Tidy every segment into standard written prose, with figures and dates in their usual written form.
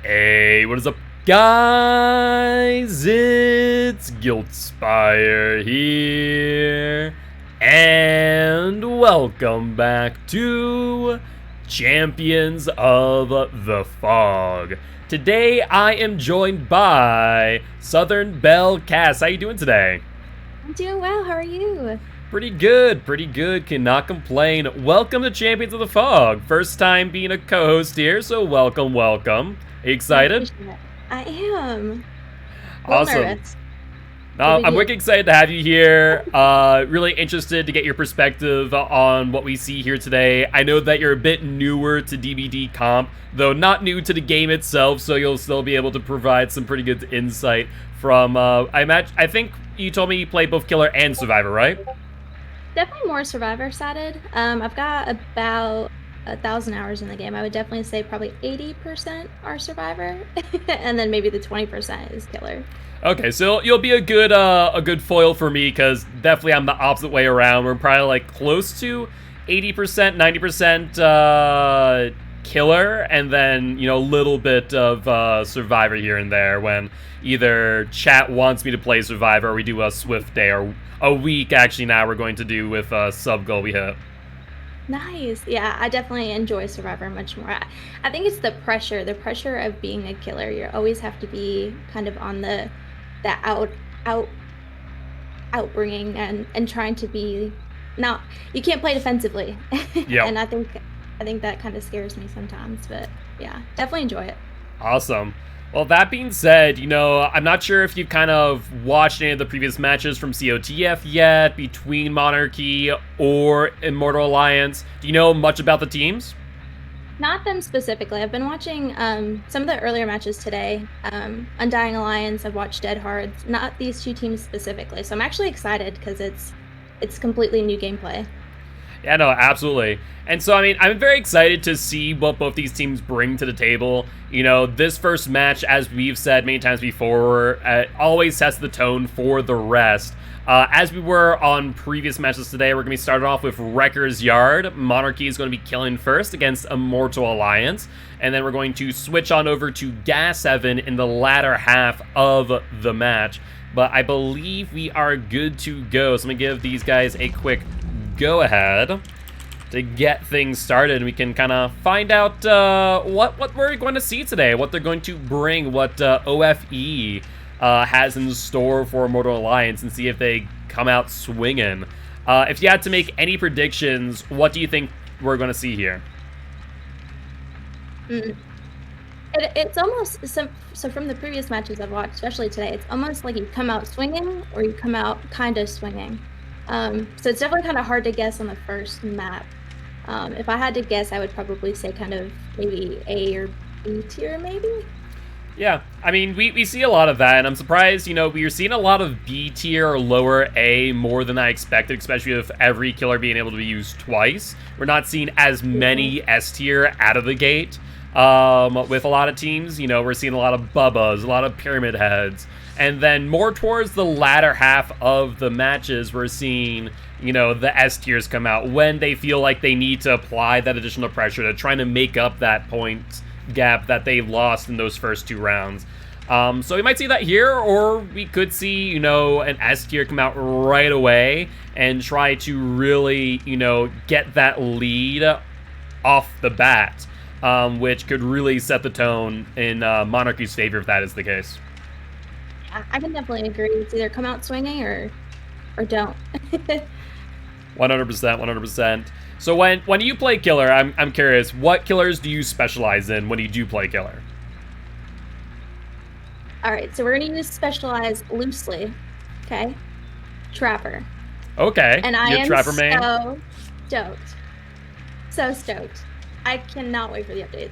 Hey, what is up, guys? It's Guiltspire here, and welcome back to Champions of the Fog. Today, I am joined by SouthernBelleCass. How you doing today? I'm doing well. How are you? Pretty good, cannot complain. Welcome to Champions of the Fog. First time being a co-host here, so welcome. Are you excited? I am. A little Awesome. nervous. I'm wicked excited to have you here. Really interested to get your perspective on what we see here today. I know that you're a bit newer to DBD Comp, though not new to the game itself, so you'll still be able to provide some pretty good insight from, I think you told me you play both Killer and Survivor, right? Definitely more Survivor-sided. I've got about 1,000 hours in the game. I would definitely say probably 80% are Survivor, and then maybe the 20% is Killer. Okay, so you'll be a good foil for me, because definitely I'm the opposite way around. We're probably like close to 80%, 90% Killer, and then, you know, a little bit of Survivor here and there when either chat wants me to play Survivor or we do a Swift Day, or a week actually now we're going to do with sub goal we hit. Nice. Yeah, I definitely enjoy Survivor much more. I think it's the pressure of being a killer. You always have to be kind of on the outbringing and trying to be not. You can't play defensively. Yeah. And I think that kind of scares me sometimes. But yeah, definitely enjoy it. Awesome. Well, that being said, you know, I'm not sure if you've kind of watched any of the previous matches from COTF yet, between Monarchy or Immortal Alliance. Do you know much about the teams? Not them specifically. I've been watching some of the earlier matches today. Undying Alliance, I've watched Dead Hards. Not these two teams specifically. So I'm actually excited because it's completely new gameplay. Yeah, no, absolutely. And so, I mean, I'm very excited to see what both these teams bring to the table. You know, this first match, as we've said many times before, always sets the tone for the rest. As we were on previous matches today, we're going to be starting off with Wrecker's Yard. Monarchy is going to be killing first against Immortal Alliance. And then we're going to switch on over to Gas 7 in the latter half of the match. But I believe we are good to go. So I'm going to give these guys a quick go ahead to get things started. We can kind of find out what we're going to see today, what they're going to bring, what OFE has in store for Immortal Alliance, and see if they come out swinging. If you had to make any predictions, what do you think we're going to see here? It's almost so from the previous matches I've watched, especially today, it's almost like you come out swinging or you come out kind of swinging. So it's definitely kind of hard to guess on the first map. If I had to guess, I would probably say kind of maybe A or B tier, maybe? Yeah, I mean, we see a lot of that, and I'm surprised, you know, we are seeing a lot of B tier or lower A more than I expected, especially with every killer being able to be used twice. We're not seeing as many S tier out of the gate. With a lot of teams, you know, we're seeing a lot of Bubbas, a lot of Pyramid Heads. And then more towards the latter half of the matches, we're seeing, you know, the S tiers come out when they feel like they need to apply that additional pressure to try to make up that point gap that they lost in those first two rounds. So we might see that here, or we could see, you know, an S tier come out right away and try to really, you know, get that lead off the bat, which could really set the tone in Monarchy's favor if that is the case. I can definitely agree. It's either come out swinging or don't. 100%. So when you play killer, I'm curious, what killers do you specialize in when you do play killer? All right, so we're gonna use specialize loosely. Okay, Trapper. Okay. And I am Trapper main? so stoked. So stoked. I cannot wait for the updates.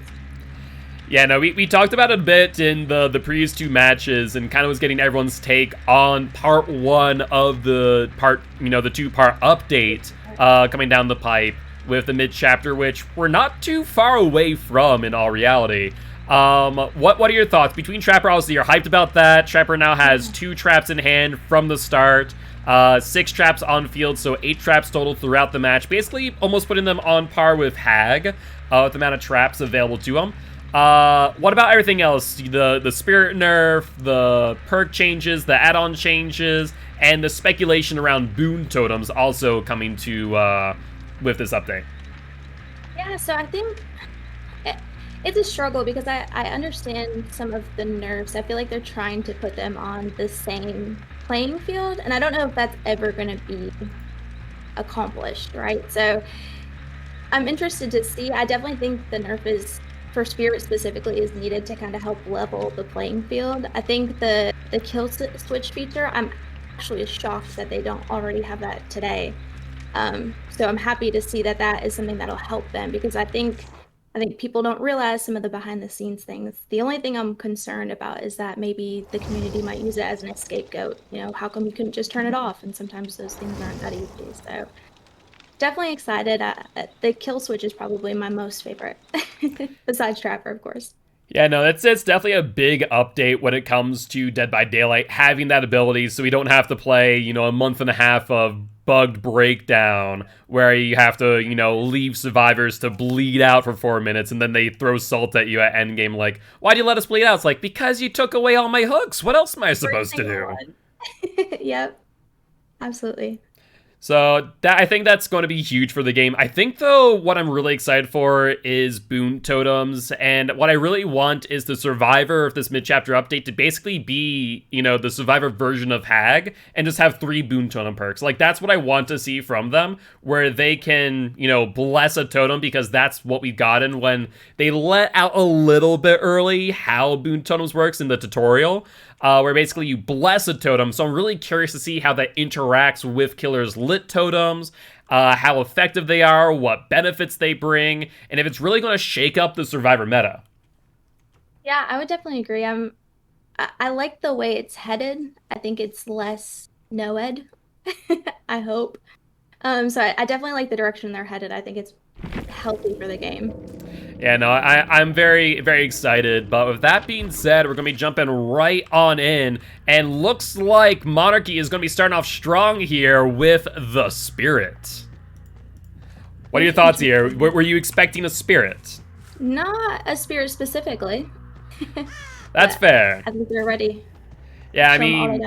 Yeah, no, we talked about it a bit in the previous two matches and kind of was getting everyone's take on part one of the two-part update coming down the pipe with the mid-chapter, which we're not too far away from in all reality. What are your thoughts? Between Trapper, obviously you're hyped about that. Trapper now has 2 traps in hand from the start. 6 traps on field, so 8 traps total throughout the match. Basically, almost putting them on par with Hag, with the amount of traps available to him. What about everything else? The spirit nerf, the perk changes, the add-on changes, and the speculation around boon totems also coming to with this update. Yeah, so I think it's a struggle because I understand some of the nerfs. I feel like they're trying to put them on the same playing field, and I don't know if that's ever going to be accomplished, right? So I'm interested to see. I definitely think the nerf is, for Spirit specifically, is needed to kind of help level the playing field. I think the kill switch feature, I'm actually shocked that they don't already have that today. So I'm happy to see that that is something that'll help them, because I think people don't realize some of the behind the scenes things. The only thing I'm concerned about is that maybe the community might use it as an scapegoat. You know, how come you couldn't just turn it off? And sometimes those things aren't that easy. So definitely excited. The kill switch is probably my most favorite, besides Trapper, of course. Yeah, no, it's definitely a big update when it comes to Dead by Daylight, having that ability so we don't have to play, you know, a month and a half of bugged breakdown where you have to, you know, leave survivors to bleed out for 4 minutes and then they throw salt at you at endgame like, why'd you let us bleed out? It's like, because you took away all my hooks. What else am I supposed to do? Yep, absolutely. So I think that's going to be huge for the game. I think, though, what I'm really excited for is boon totems. And what I really want is the Survivor of this mid-chapter update to basically be, you know, the Survivor version of Hag and just have 3 boon totem perks. Like, that's what I want to see from them, where they can, you know, bless a totem, because that's what we've gotten when they let out a little bit early how boon totems works in the tutorial. Where basically you bless a totem. So I'm really curious to see how that interacts with Killer's lit totems, how effective they are, what benefits they bring, and if it's really going to shake up the Survivor meta. Yeah, I would definitely agree. I like the way it's headed. I think it's less no-ed, I hope. So I definitely like the direction they're headed. I think it's healthy for the game. Yeah, no, I'm very, very excited. But with that being said, we're going to be jumping right on in. And looks like Monarchy is going to be starting off strong here with the Spirit. What are your thoughts here? Were you expecting a Spirit? Not a Spirit specifically. That's fair. I think they're ready. Yeah, I mean,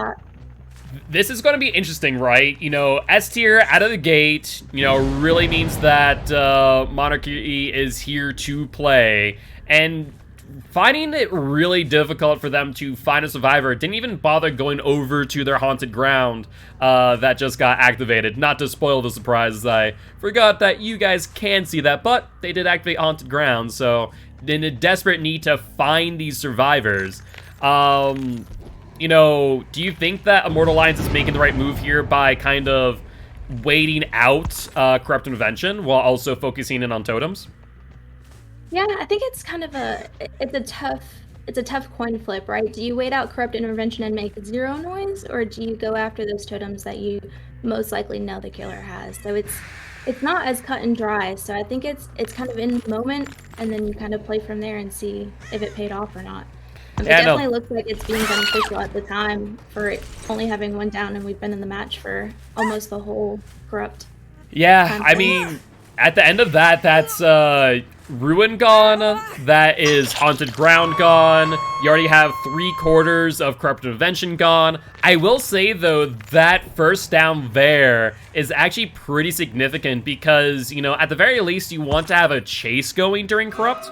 this is going to be interesting, right? You know, S tier out of the gate, you know, really means that Monarchy is here to play. And finding it really difficult for them to find a survivor, didn't even bother going over to their haunted ground that just got activated. Not to spoil the surprise, I forgot that you guys can see that, but they did activate haunted ground, so in a desperate need to find these survivors. You know, do you think that Immortal Alliance is making the right move here by kind of waiting out Corrupt Intervention while also focusing in on totems? Yeah, I think it's kind of it's a tough coin flip, right? Do you wait out Corrupt Intervention and make 0 noise, or do you go after those totems that you most likely know the killer has? So it's not as cut and dry. So I think it's kind of in the moment, and then you kind of play from there and see if it paid off or not. It definitely looks like it's being beneficial at the time for only having 1 down, and we've been in the match for almost the whole Corrupt. Yeah, I mean, at the end of that, that's Ruin gone, that is Haunted Ground gone, you already have 3/4 of Corrupt Intervention gone. I will say, though, that first down there is actually pretty significant because, you know, at the very least, you want to have a chase going during Corrupt.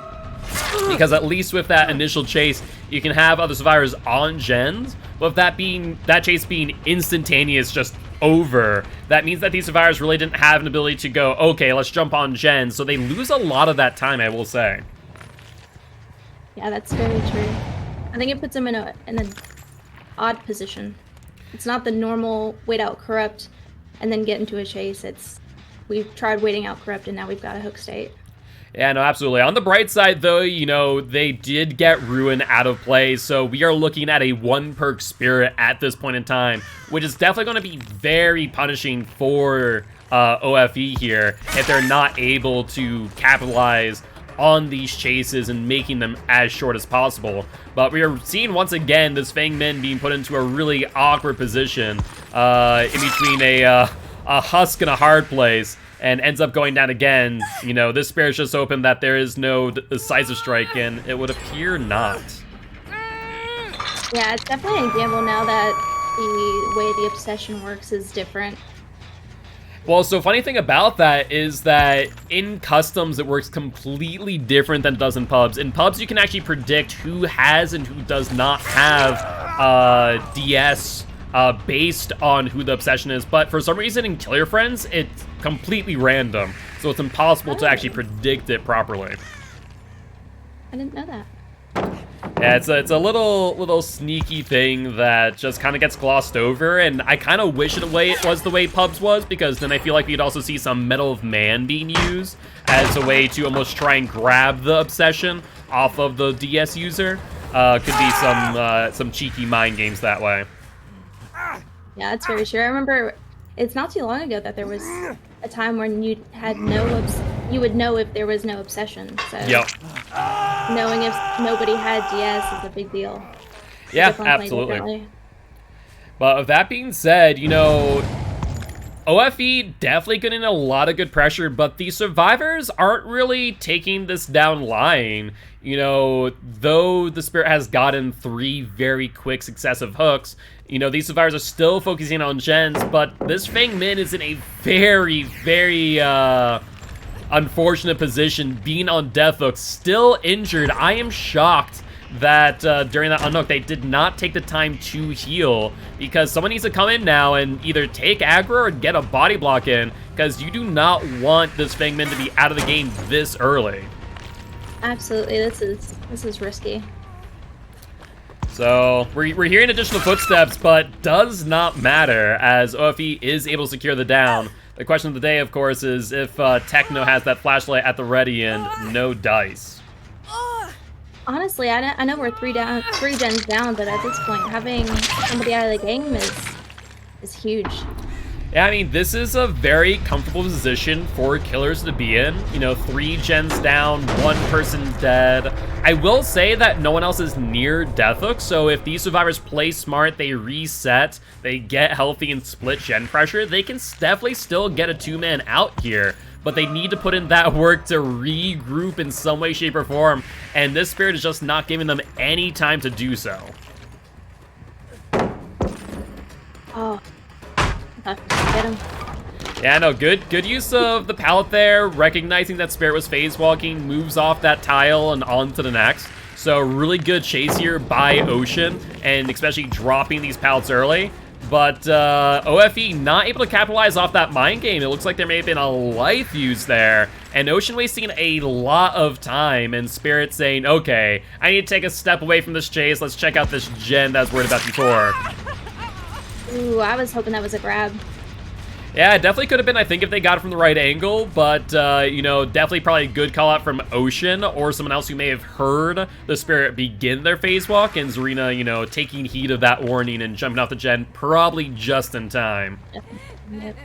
Because at least with that initial chase, you can have other survivors on gens. But with that chase being instantaneous, just over, that means that these survivors really didn't have an ability to go, okay, let's jump on gens. So they lose a lot of that time, I will say. Yeah, that's very true. I think it puts them in an odd position. It's not the normal wait out Corrupt and then get into a chase. We've tried waiting out Corrupt and now we've got a hook state. Yeah, no, absolutely. On the bright side, though, you know, they did get Ruin out of play, so we are looking at a 1-perk Spirit at this point in time, which is definitely going to be very punishing for OFE here if they're not able to capitalize on these chases and making them as short as possible. But we are seeing, once again, this Fang Min being put into a really awkward position in between a husk and a hard place. and ends up going down again. You know, this Spirit's just hoping that there is no decisive strike, and it would appear not. Yeah, it's definitely a gamble now that the way the obsession works is different. Well, so funny thing about that is that in customs, it works completely different than it does in pubs. In pubs, you can actually predict who has and who does not have DS based on who the obsession is. But for some reason, in Kill Your Friends, it's completely random. So it's impossible to actually predict it properly. I didn't know that. Yeah, it's a little sneaky thing that just kind of gets glossed over, and I kind of wish it was the way pubs was, because then I feel like we'd also see some Medal of Man being used as a way to almost try and grab the obsession off of the DS user. Could be some cheeky mind games that way. Yeah, that's very true. I remember it's not too long ago that there was a time when you had you would know if there was no obsession. So yep. Knowing if nobody had DS is a big deal. Yeah, absolutely. But with that being said, you know, OFE definitely getting a lot of good pressure, but the survivors aren't really taking this down lying. You know, though the Spirit has gotten 3 very quick successive hooks, you know, these survivors are still focusing on gens, but this Fang Min is in a very, very unfortunate position, being on death hook, still injured. I am shocked that during that unhook they did not take the time to heal, because someone needs to come in now and either take aggro or get a body block in, because you do not want this Fang Min to be out of the game this early. Absolutely, this is risky. So we're hearing additional footsteps, but does not matter, as OFE is able to secure the down. The question of the day, of course, is if Techno has that flashlight at the ready and no dice. Honestly, I know we're 3 gens down, but at this point, having somebody out of the game is huge. Yeah, I mean, this is a very comfortable position for killers to be in. You know, 3 gens down, 1 person dead. I will say that no one else is near death hook, so if these survivors play smart, they reset, they get healthy and split gen pressure, they can definitely still get a 2-man out here. But they need to put in that work to regroup in some way, shape, or form, and this Spirit is just not giving them any time to do so. Oh. Get him. Yeah, no, good use of the pallet there, recognizing that Spirit was phase walking, moves off that tile and on to the next. So really good chase here by Ocean, and especially dropping these pallets early. But OFE not able to capitalize off that mind game. It looks like there may have been a life used there, and Ocean wasting a lot of time, and Spirit saying, okay, I need to take a step away from this chase. Let's check out this gen that I was worried about before. Ooh, I was hoping that was a grab. Yeah, it definitely could have been, I think, if they got it from the right angle, but, you know, definitely probably a good call out from Ocean or someone else who may have heard the Spirit begin their phase walk, and Zarina, you know, taking heed of that warning and jumping off the gen probably just in time. Yep.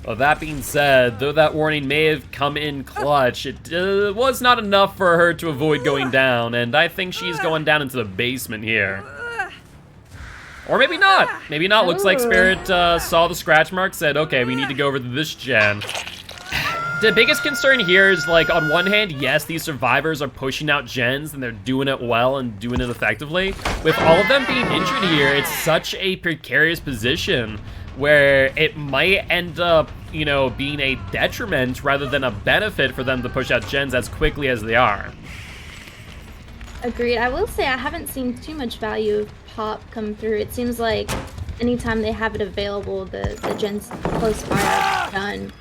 Well, that being said, though that warning may have come in clutch, it was not enough for her to avoid going down, and I think she's going down into the basement here. Or maybe not. Maybe not. Looks like Spirit saw the scratch mark, said, okay, we need to go over to this gen. The biggest concern here is, like, on one hand, yes, these survivors are pushing out gens and they're doing it well and doing it effectively. With all of them being injured here, it's such a precarious position where it might end up, you know, being a detriment rather than a benefit for them to push out gens as quickly as they are. Agreed. I will say I haven't seen too much value of Pop come through. It seems like anytime they have it available, the gens close by are done.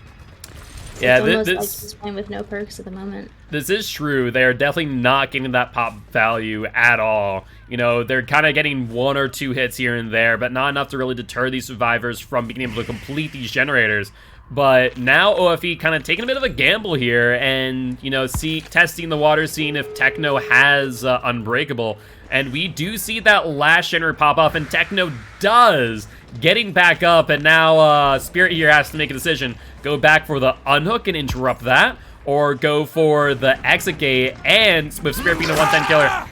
So yeah, it's almost like just playing with no perks at the moment. This is true. They are definitely not getting that pop value at all. You know, they're kind of getting 1 or 2 hits here and there, but not enough to really deter these survivors from being able to complete these generators. But now OFE kind of taking a bit of a gamble here and, you know, testing the water, seeing if Techno has Unbreakable. And we do see that last generator pop off, and Techno does, getting back up, and now Spirit here has to make a decision. Go back for the unhook and interrupt that, or go for the exit gate, and with Spirit being a 110 killer,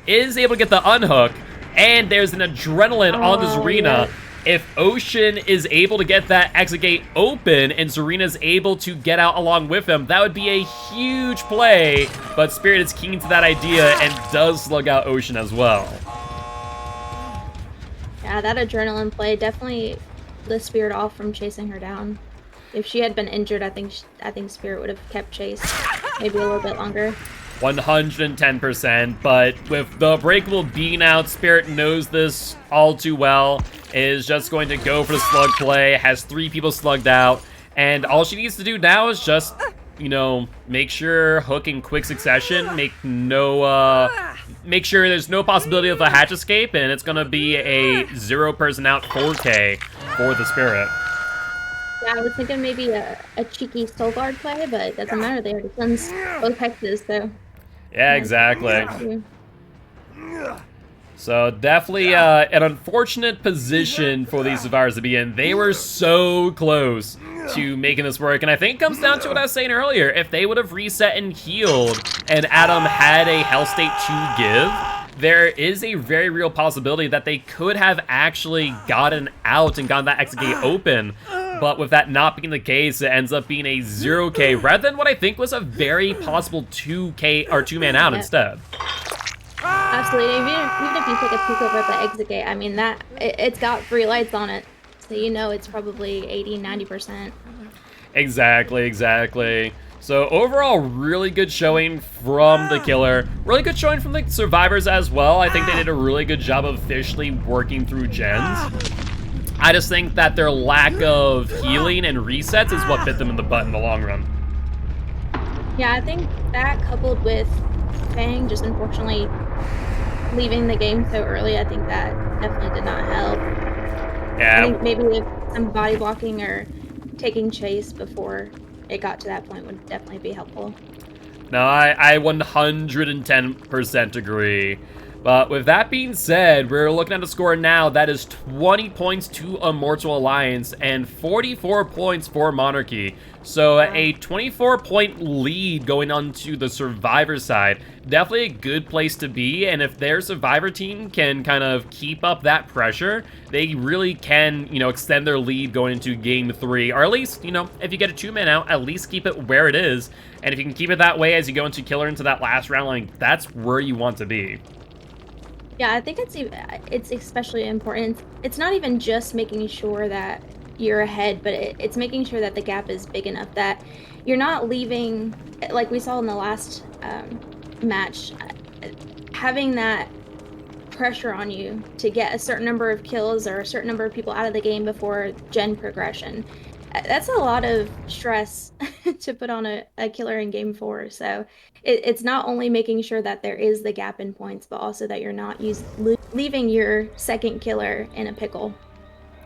is able to get the unhook, and there's an adrenaline on this arena. if Ocean is able to get that exit gate open and Serena's able to get out along with him, that would be a huge play, but Spirit is keen to that idea and does slug out Ocean as well. Yeah, that adrenaline play definitely the Spirit off from chasing her down. If she had been injured, I think Spirit would have kept chase maybe a little bit longer. 110%, but with the breakable being out, Spirit knows this all too well, is just going to go for the slug play, has 3 people slugged out, and all she needs to do now is just, you know, make sure Hook in quick succession, make sure there's no possibility of a hatch escape, and it's gonna be a 0-person out 4K for the Spirit. Yeah, I was thinking maybe a cheeky soul guard play, but it doesn't matter. They already cleansed both hexes, so... Yeah, exactly. So definitely an unfortunate position for these survivors to be in. They were so close to making this work, and I think it comes down to what I was saying earlier. If they would have reset and healed, and Adam had a health state to give, there is a very real possibility that they could have actually gotten out and gotten that exit gate open. But with that not being the case, it ends up being a 0K rather than what I think was a very possible 2K or 2-man out instead. Absolutely. Even if you take a peek over at the exit gate, I mean, it's got 3 lights on it. So you know it's probably 80-90%. Exactly. So overall, really good showing from the killer. Really good showing from the survivors as well. I think they did a really good job of officially working through gens. I just think that their lack of healing and resets is what bit them in the butt in the long run. Yeah, I think that coupled with Fang just unfortunately leaving the game so early, I think that definitely did not help. Yeah. I think maybe if some body blocking or taking chase before it got to that point would definitely be helpful. No, I 110% agree. But with that being said, we're looking at a score now that is 20 points to Immortal Alliance and 44 points for Monarchy. So a 24-point lead going on to the Survivor side. Definitely a good place to be, and if their Survivor team can kind of keep up that pressure, they really can, you know, extend their lead going into Game 3. Or at least, you know, if you get a 2-man out, at least keep it where it is. And if you can keep it that way as you go into Killer into that last round, like, that's where you want to be. Yeah, I think it's especially important. It's not even just making sure that you're ahead, but it's making sure that the gap is big enough that you're not leaving, like we saw in the last match, having that pressure on you to get a certain number of kills or a certain number of people out of the game before gen progression. That's a lot of stress to put on a killer in Game 4. So it's not only making sure that there is the gap in points, but also that you're not leaving your second killer in a pickle.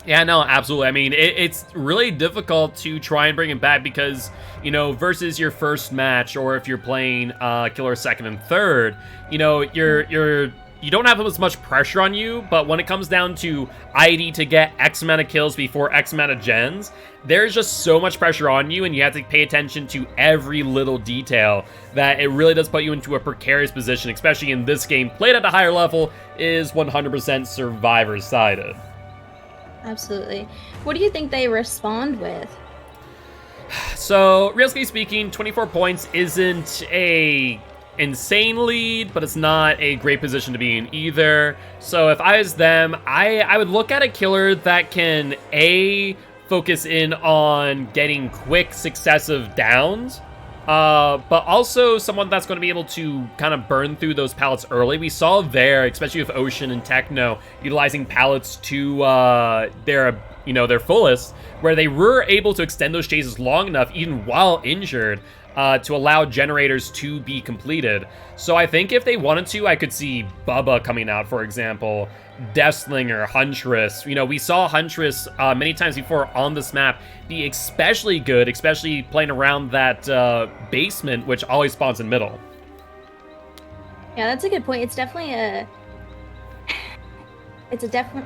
Yeah, no, absolutely. I mean, it's really difficult to try and bring it back because, you know, versus your first match, or if you're playing killer second and third, you know, you don't have as much pressure on you, but when it comes down to ID to get X amount of kills before X amount of gens, there's just so much pressure on you, and you have to pay attention to every little detail that it really does put you into a precarious position, especially in this game. Played at a higher level is 100% Survivor-sided. Absolutely. What do you think they respond with? So, realistically speaking, 24 points isn't a insane lead, but it's not a great position to be in either. So if I was them, I would look at a killer that can focus in on getting quick successive downs, but also someone that's going to be able to kind of burn through those pallets early. We saw there, especially with Ocean and Techno, utilizing pallets to their fullest, where they were able to extend those chases long enough, even while injured, to allow generators to be completed. So I think if they wanted to, I could see Bubba coming out, for example, Deathslinger, Huntress. You know, we saw Huntress many times before on this map be especially good, especially playing around that basement, which always spawns in middle. Yeah, that's a good point. It's definitely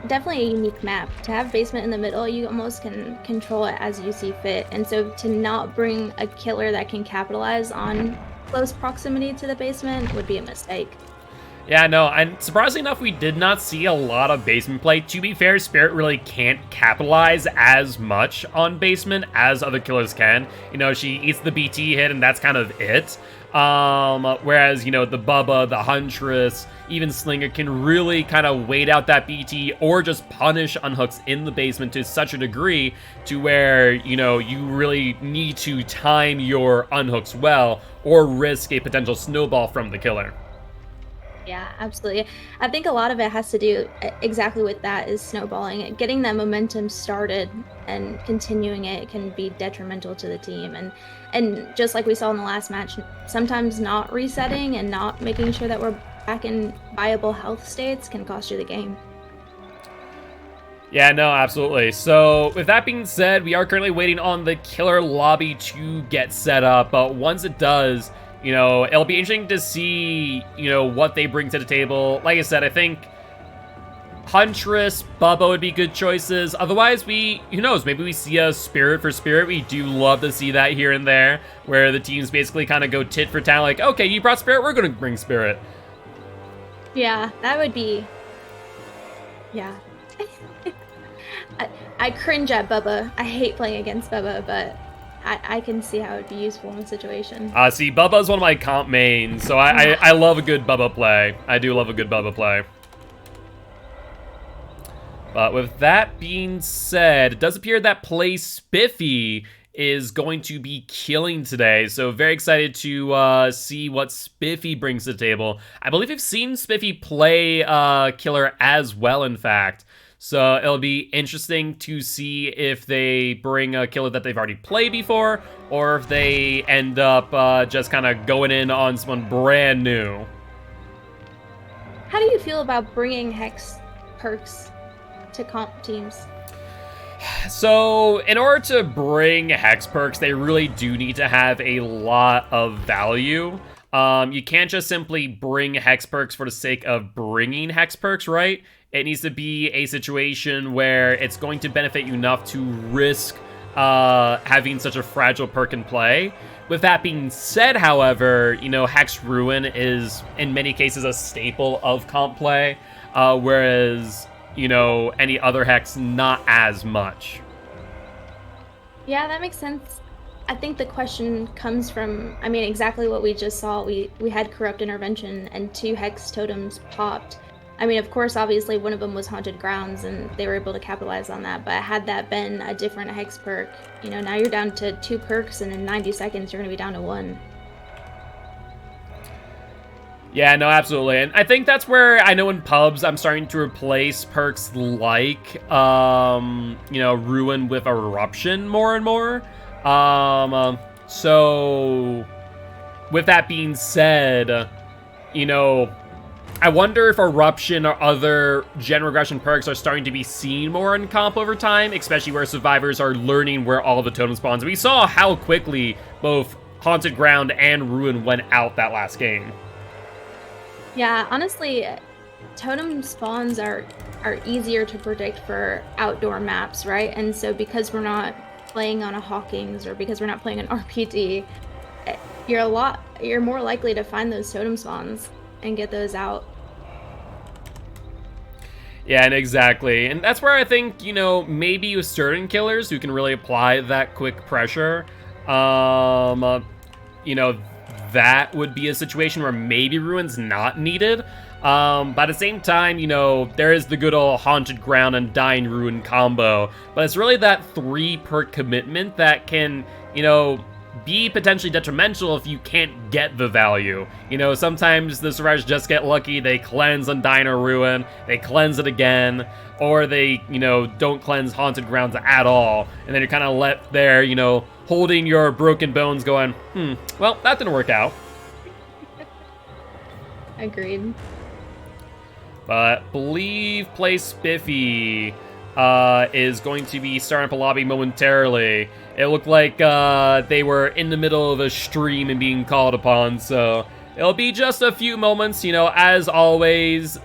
definitely a unique map. To have basement in the middle, you almost can control it as you see fit. And so to not bring a killer that can capitalize on close proximity to the basement would be a mistake. Yeah, no, and surprisingly enough, we did not see a lot of basement play. To be fair, Spirit really can't capitalize as much on basement as other killers can. You know, she eats the BT hit, and that's kind of it. Whereas, you know, the Bubba, the Huntress, even Slinger can really kind of wait out that BT or just punish unhooks in the basement to such a degree to where, you know, you really need to time your unhooks well or risk a potential snowball from the killer. Yeah, absolutely. I think a lot of it has to do exactly with that is snowballing. Getting that momentum started and continuing it can be detrimental to the team. And just like we saw in the last match, sometimes not resetting and not making sure that we're back in viable health states can cost you the game. Yeah, no, absolutely. So, with that being said, we are currently waiting on the killer lobby to get set up, but once it does, you know, it'll be interesting to see, you know, what they bring to the table. Like I said, I think Huntress, Bubba would be good choices. Otherwise, who knows, maybe we see a Spirit for Spirit. We do love to see that here and there, where the teams basically kind of go tit for tat, like, okay, you brought Spirit, we're going to bring Spirit. Yeah, that would be... Yeah. I cringe at Bubba. I hate playing against Bubba, but I can see how it'd be useful in the situation. See, Bubba's one of my comp mains, so I love a good Bubba play. I do love a good Bubba play. But with that being said, it does appear that Play Spiffy is going to be killing today, so very excited to see what Spiffy brings to the table. I believe we've seen Spiffy play Killer as well, in fact. So it'll be interesting to see if they bring a killer that they've already played before, or if they end up just kind of going in on someone brand new. How do you feel about bringing Hex perks to comp teams? So, in order to bring Hex perks, they really do need to have a lot of value. You can't just simply bring Hex perks for the sake of bringing Hex perks, right? It needs to be a situation where it's going to benefit you enough to risk having such a fragile perk in play. With that being said, however, you know, Hex Ruin is, in many cases, a staple of comp play, whereas, you know, any other Hex, not as much. Yeah, that makes sense. I think the question comes from, I mean, exactly what we just saw. We had Corrupt Intervention and 2 Hex totems popped. I mean, of course, obviously, one of them was Haunted Grounds, and they were able to capitalize on that. But had that been a different Hex perk, you know, now you're down to 2 perks, and in 90 seconds, you're going to be down to 1. Yeah, no, absolutely. And I think that's where I know in pubs I'm starting to replace perks like, you know, Ruin with Eruption more and more. So, with that being said, you know, I wonder if Eruption or other gen regression perks are starting to be seen more in comp over time, especially where survivors are learning where all the totem spawns. We saw how quickly both Haunted Ground and Ruin went out that last game. Yeah, honestly, totem spawns are easier to predict for outdoor maps, right? And so because we're not playing on a Hawkins or because we're not playing an RPD, you're more likely to find those totem spawns and get those out. Yeah, and exactly. And that's where I think, you know, maybe with certain killers who can really apply that quick pressure, you know, that would be a situation where maybe Ruin's not needed. But at the same time, you know, there is the good old Haunted Ground and Dying Ruin combo. But it's really that 3 perk commitment that can, you know, be potentially detrimental if you can't get the value. You know, sometimes the survivors just get lucky, they cleanse on Dying or Ruin, they cleanse it again, or they, you know, don't cleanse Haunted Grounds at all, and then you're kind of left there, you know, holding your broken bones going, well, that didn't work out. Agreed. But believe Play Spiffy is going to be starting up a lobby momentarily. It looked like they were in the middle of a stream and being called upon, so It'll be just a few moments, as always.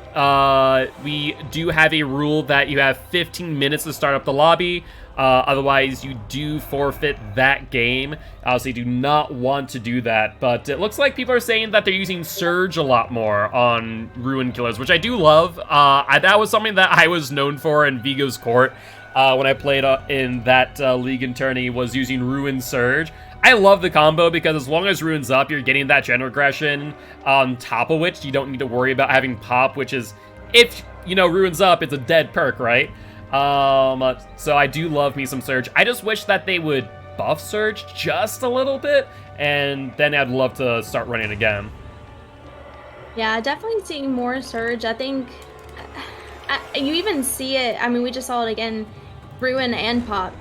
We do have a rule that you have 15 minutes to start up the lobby. Otherwise, you do forfeit that game. Obviously, do not want to do that. But it looks like people are saying that they're using Surge a lot more on Ruin Killers, which I do love. That was something that I was known for in Vigo's Court when I played in that league and tourney, was using Ruin Surge. I love the combo because as long as Ruin's up, you're getting that gen regression on top of which you don't need to worry about having pop, which is, if, Ruin's up, it's a dead perk, right? So I do love me some Surge. I just wish that they would buff Surge just a little bit, and then I'd love to start running again. Yeah, definitely seeing more Surge. I think you even see it. I mean, we just saw it again, Ruin and Pop,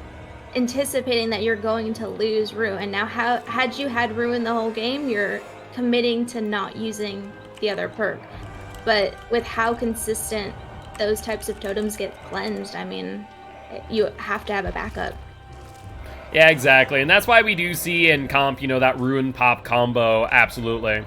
anticipating that you're going to lose Ruin. Now, had you had Ruin the whole game, you're committing to not using the other perk. But with how consistent those types of totems get cleansed, I mean, you have to have a backup. Yeah, exactly. And that's why we do see in comp, that Ruin Pop combo, absolutely.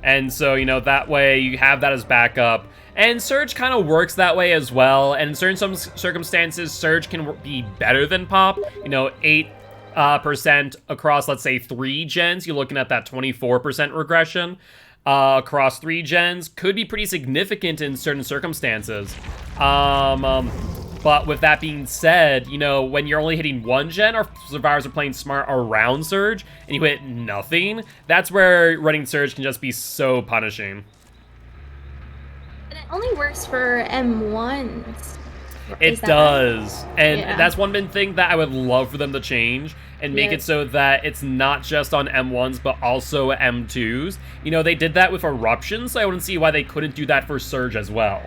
And so, that way you have that as backup. And Surge kind of works that way as well. And in certain circumstances, Surge can be better than Pop. 8% across, let's say, 3 gens. You're looking at that 24% regression across 3 gens. Could be pretty significant in certain circumstances. But with that being said, when you're only hitting 1 gen, or survivors are playing smart around Surge, and you hit nothing, that's where running Surge can just be so punishing. And it only works for M1s. It does. Right? And yeah. That's one big thing that I would love for them to change and make it so that it's not just on M1s, but also M2s. They did that with Eruption, so I wouldn't see why they couldn't do that for Surge as well.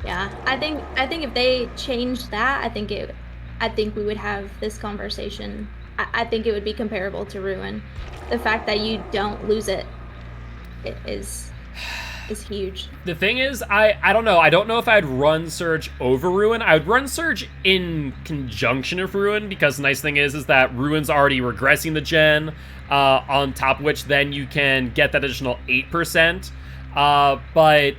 Yeah, I think if they changed that, I think we would have this conversation. I think it would be comparable to Ruin. The fact that you don't lose it is huge. The thing is, I don't know. I don't know if I'd run Surge over Ruin. I would run Surge in conjunction with Ruin, because the nice thing is that Ruin's already regressing the gen, on top of which then you can get that additional 8%. But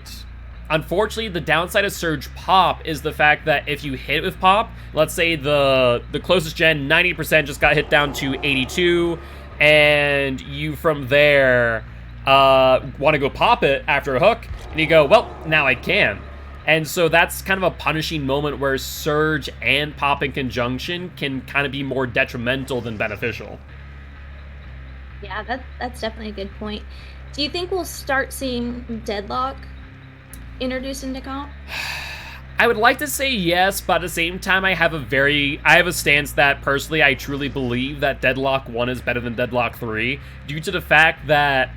unfortunately, the downside of Surge Pop is the fact that if you hit it with Pop, let's say the closest gen, 90%, just got hit down to 82, and you from there want to go pop it after a hook, and you go, well, now I can. And so that's kind of a punishing moment where Surge and Pop in conjunction can kind of be more detrimental than beneficial. Yeah, that's definitely a good point. Do you think we'll start seeing Deadlock introduced into comp? I would like to say yes, but at the same time, I have a stance that personally I truly believe that Deadlock 1 is better than Deadlock 3, due to the fact that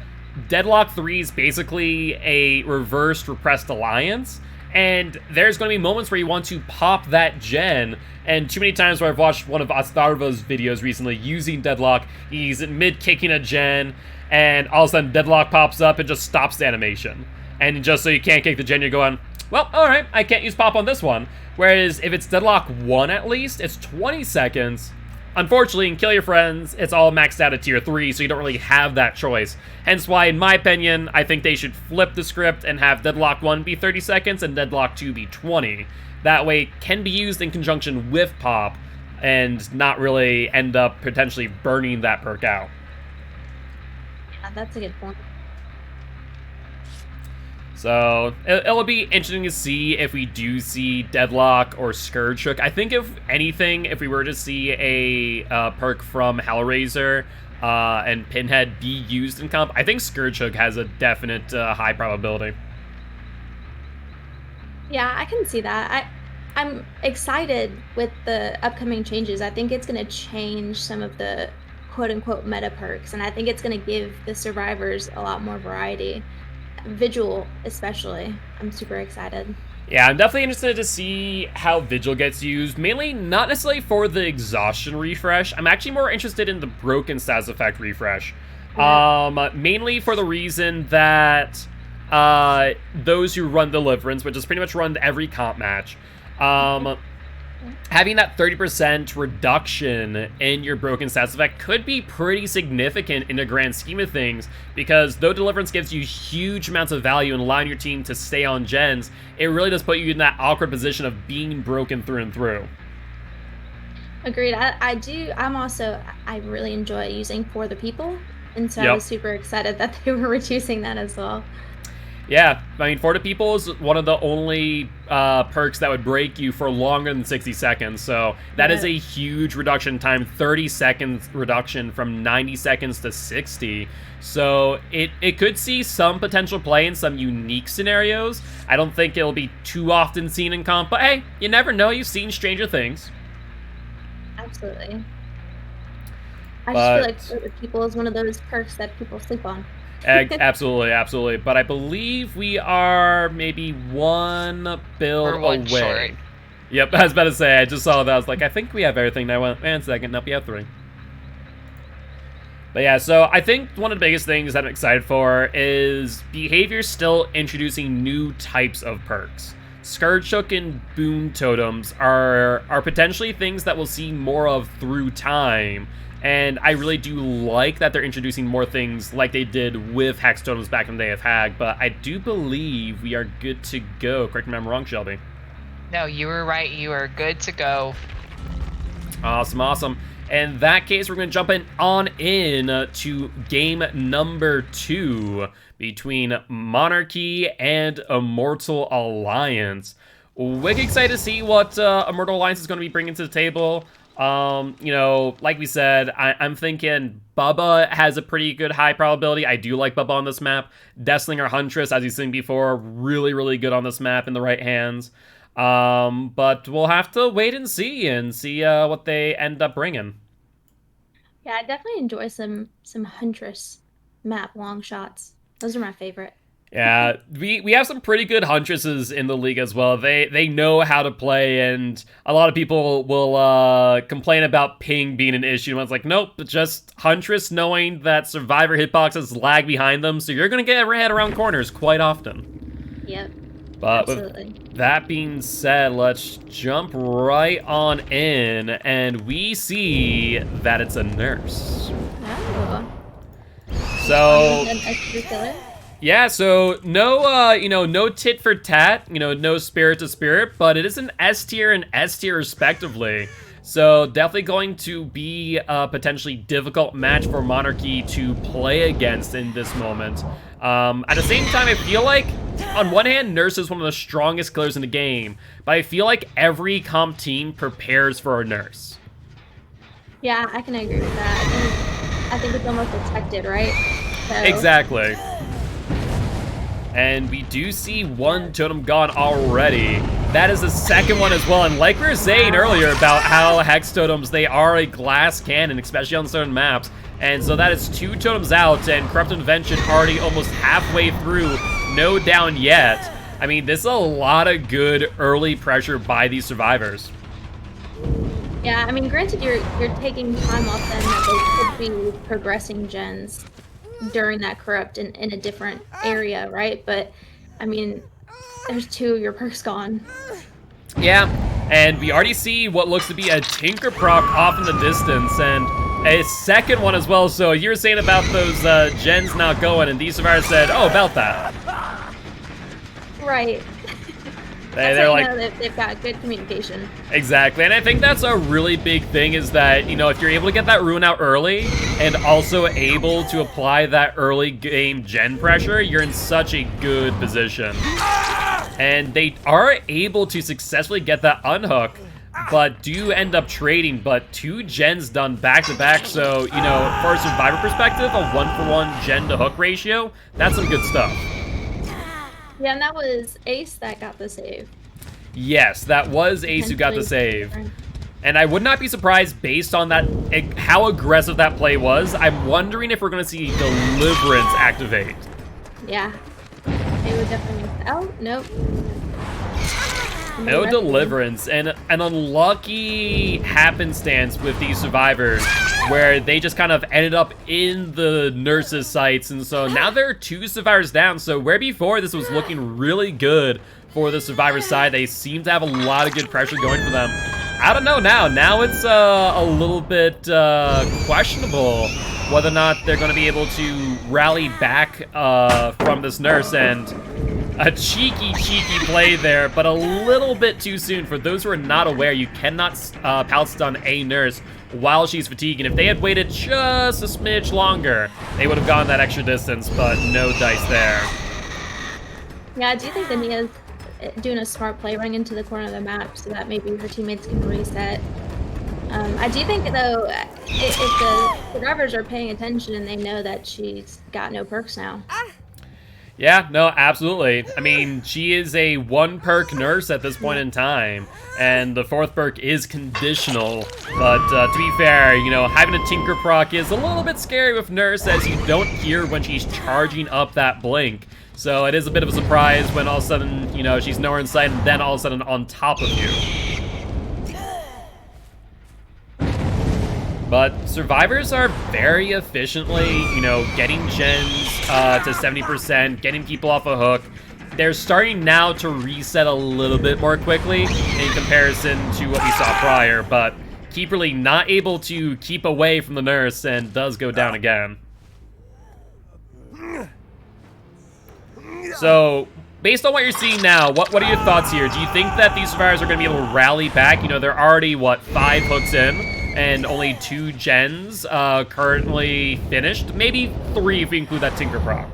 Deadlock 3 is basically a reversed repressed alliance, and there's going to be moments where you want to pop that gen, and too many times where I've watched one of Astarva's videos recently using Deadlock, he's mid-kicking a gen, and all of a sudden Deadlock pops up and just stops the animation. And just so you can't kick the gen, you're going, well, alright, I can't use pop on this one. Whereas if it's Deadlock 1 at least, it's 20 seconds. Unfortunately, in Kill Your Friends, it's all maxed out at tier 3, so you don't really have that choice. Hence why, in my opinion, I think they should flip the script and have Deadlock 1 be 30 seconds and Deadlock 2 be 20. That way, it can be used in conjunction with Pop and not really end up potentially burning that perk out. Yeah, that's a good point. So, it'll be interesting to see if we do see Deadlock or Scourge Hook. I think if anything, if we were to see a perk from Hellraiser and Pinhead be used in comp, I think Scourge Hook has a definite high probability. Yeah, I can see that. I'm excited with the upcoming changes. I think it's going to change some of the quote-unquote meta perks, and I think it's going to give the survivors a lot more variety. Vigil especially. I'm super excited. Yeah, I'm definitely interested to see how Vigil gets used, mainly not necessarily for the exhaustion refresh. I'm actually more interested in the broken status effect refresh. Yeah. Mainly for the reason that those who run Deliverance, which is pretty much run every comp match, having that 30% reduction in your broken stats effect could be pretty significant in the grand scheme of things, because though Deliverance gives you huge amounts of value and allowing your team to stay on gens, it really does put you in that awkward position of being broken through and through. Agreed. I really enjoy using For the People, and so Yep. I was super excited that they were reducing that as well. Yeah, I mean, For the People is one of the only perks that would break you for longer than 60 seconds, so that is a huge reduction in time, 30 seconds reduction from 90 seconds to 60. So it could see some potential play in some unique scenarios. I don't think it'll be too often seen in comp, but hey, you never know, you've seen stranger things. Absolutely. I just feel like For the People is one of those perks that people sleep on. Absolutely, absolutely. But I believe we are maybe one build away. Short. Yep, I was about to say, I just saw that. I was like, I think we have everything. And I went, man, second, nope, we have 3. But yeah, so I think one of the biggest things that I'm excited for is Behavior still introducing new types of perks. Scourge Hook and Boon Totems are potentially things that we'll see more of through time. And I really do like that they're introducing more things like they did with Hex Totems back in the day of Hag, but I do believe we are good to go. Correct me if I'm wrong, Shelby. No, you were right. You are good to go. Awesome, awesome. In that case, we're going to jump in to game number 2 between Monarchy and Immortal Alliance. Wicked excited to see what Immortal Alliance is going to be bringing to the table. You know, like we said, I'm thinking Bubba has a pretty good high probability. I do like Bubba on this map. Deathslinger Huntress, as you've seen before, really, really good on this map in the right hands. But we'll have to wait and see what they end up bringing. Yeah, I definitely enjoy some Huntress map long shots. Those are my favorite. Yeah, we have some pretty good Huntresses in the league as well. They know how to play, and a lot of people will complain about ping being an issue. And it's like, nope, just Huntress knowing that Survivor hitboxes lag behind them, so you're going to get your head around corners quite often. Yep, but absolutely. With that being said, let's jump right on in, and we see that it's a nurse. Oh. So... An extra killer? Yeah, so no, no tit for tat, no spirit to spirit, but it is an S tier and S tier respectively. So definitely going to be a potentially difficult match for Monarchy to play against in this moment. At the same time, I feel like, on one hand, Nurse is one of the strongest killers in the game, but I feel like every comp team prepares for a Nurse. Yeah, I can agree with that. I think it's almost expected, right? So. Exactly. And we do see one totem gone already. That is the second one as well. And like we were saying earlier about how Hex Totems, they are a glass cannon, especially on certain maps. And so that is 2 totems out, and Corrupt Invention already almost halfway through. No down yet. I mean, this is a lot of good early pressure by these survivors. Yeah, I mean, granted, you're taking time off them that they could be progressing gens during that corrupt in a different area, right? But I mean, there's 2 of your perks gone. Yeah, and we already see what looks to be a Tinker proc off in the distance, and a second one as well. So you were saying about those gens not going, and these survivors said, oh, about that. Right. They're like, they've got good communication. Exactly, and I think that's a really big thing is that, if you're able to get that rune out early and also able to apply that early game gen pressure, you're in such a good position. And they are able to successfully get that unhook, but do end up trading, but 2 gens done back to back, so, for a survivor perspective, a 1-for-1 gen to hook ratio, that's some good stuff. Yeah, and that was Ace that got the save. Yes, that was Ace who got the save. And I would not be surprised based on that, how aggressive that play was. I'm wondering if we're going to see Deliverance activate. Yeah. They would definitely... Oh, nope. No Deliverance, and an unlucky happenstance with these survivors where they just kind of ended up in the nurse's sights, and so now there are 2 survivors down. So where before this was looking really good for the survivor side, they seem to have a lot of good pressure going for them. I don't know now. Now it's a little bit questionable whether or not they're going to be able to rally back from this nurse, and a cheeky play there, but a little bit too soon. For those who are not aware, you cannot pal stun a nurse while she's fatigued, and if they had waited just a smidge longer, they would have gone that extra distance, but no dice there. Yeah, I do think that Nia's doing a smart play running into the corner of the map so that maybe her teammates can reset. I do think, though, if the survivors are paying attention and they know that she's got no perks now. Yeah, no, absolutely. I mean, she is a 1-perk nurse at this point in time, and the 4th perk is conditional. But to be fair, you know, having a Tinker proc is a little bit scary with nurse, as you don't hear when she's charging up that blink. So it is a bit of a surprise when all of a sudden, you know, she's nowhere in sight and then all of a sudden on top of you. But survivors are very efficiently, you know, getting gens to 70%, getting people off a hook. They're starting now to reset a little bit more quickly in comparison to what we saw prior, but Keeperly not able to keep away from the nurse and does go down again. So, based on what you're seeing now, what are your thoughts here? Do you think that these survivors are going to be able to rally back? You know, they're already, what, 5 hooks in? And only 2 gens currently finished. Maybe 3 if we include that Tinker proc.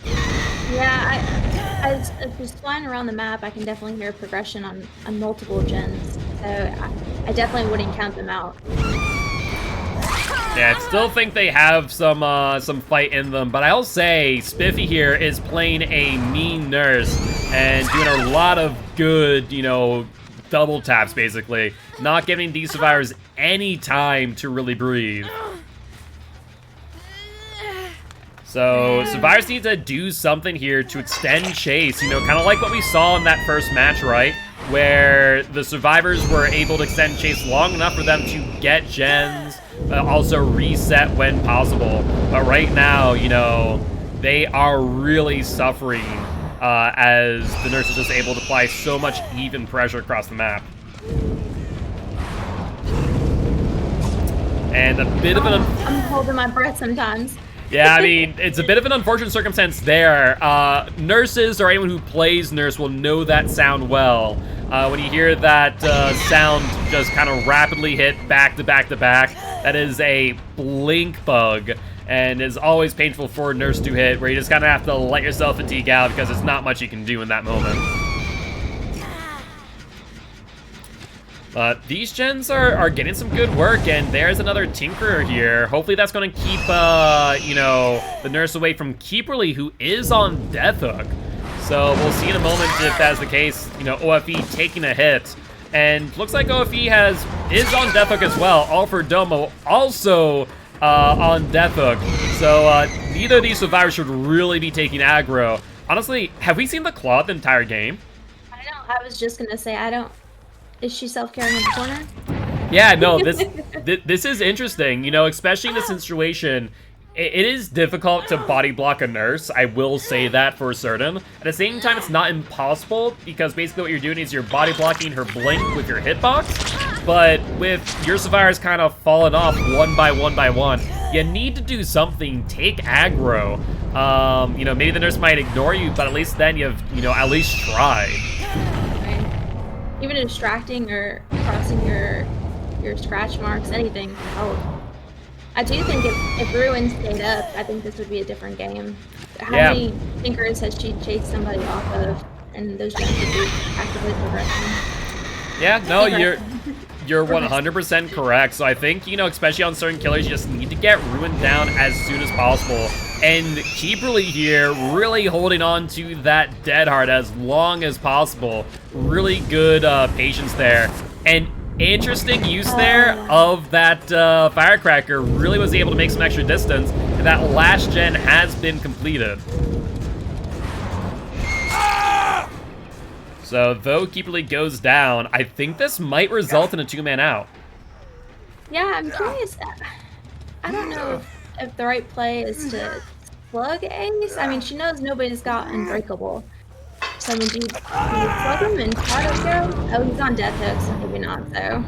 Yeah, as just flying around the map, I can definitely hear progression on multiple gens. So I definitely wouldn't count them out. Yeah, I still think they have some fight in them, but I'll say Spiffy here is playing a mean nurse and doing a lot of good, you know, double taps, basically. Not giving these survivors any time to really breathe. So, survivors need to do something here to extend chase, you know, kind of like what we saw in that first match, right? Where the survivors were able to extend chase long enough for them to get gens, but also reset when possible. But right now, you know, they are really suffering as the nurse is just able to apply so much even pressure across the map. And a bit of an... I'm holding my breath sometimes. Yeah, I mean, it's a bit of an unfortunate circumstance there. Nurses or anyone who plays nurse will know that sound well. When you hear that sound just kind of rapidly hit back to back to back, that is a blink bug, and is always painful for a nurse to hit, where you just kind of have to let yourself fatigue out because there's not much you can do in that moment. But these gens are getting some good work, and there's another Tinkerer here. Hopefully that's going to keep, you know, the nurse away from Keeperly, who is on Death Hook. So we'll see in a moment if that's the case. You know, OFE taking a hit. And looks like OFE is on Death Hook as well. All for Domo also on Death Hook. So neither of these survivors should really be taking aggro. Honestly, have we seen the Claw the entire game? I was just going to say, I don't... Is she self-carrying in the corner? Yeah, no, this is interesting, you know, especially in this situation. It is difficult to body block a nurse, I will say that for certain. At the same time, it's not impossible, because basically what you're doing is you're body blocking her blink with your hitbox, but with your survivors kind of falling off one by one, you need to do something, take aggro. You know, maybe the nurse might ignore you, but at least then you've, you know, at least tried. Even distracting or crossing your scratch marks, anything can help. I do think if Ruin stayed up, I think this would be a different game. How many Tinkers has she chased somebody off of, and those gens would be actively progressing? Yeah, no, you're 100% correct. So I think, you know, especially on certain killers, you just need to get Ruin down as soon as possible. And Keeperly here really holding on to that Dead Heart as long as possible. Really good patience there. And interesting use there of that Firecracker. Really was able to make some extra distance. And that last gen has been completed. So though Keeperly goes down, I think this might result in a 2-man out. Yeah, I'm curious. I don't know if the right play is to plug Ace. I mean, she knows nobody's got Unbreakable. So So would you plug him and try to go? Oh, he's on death hook, so maybe not, though.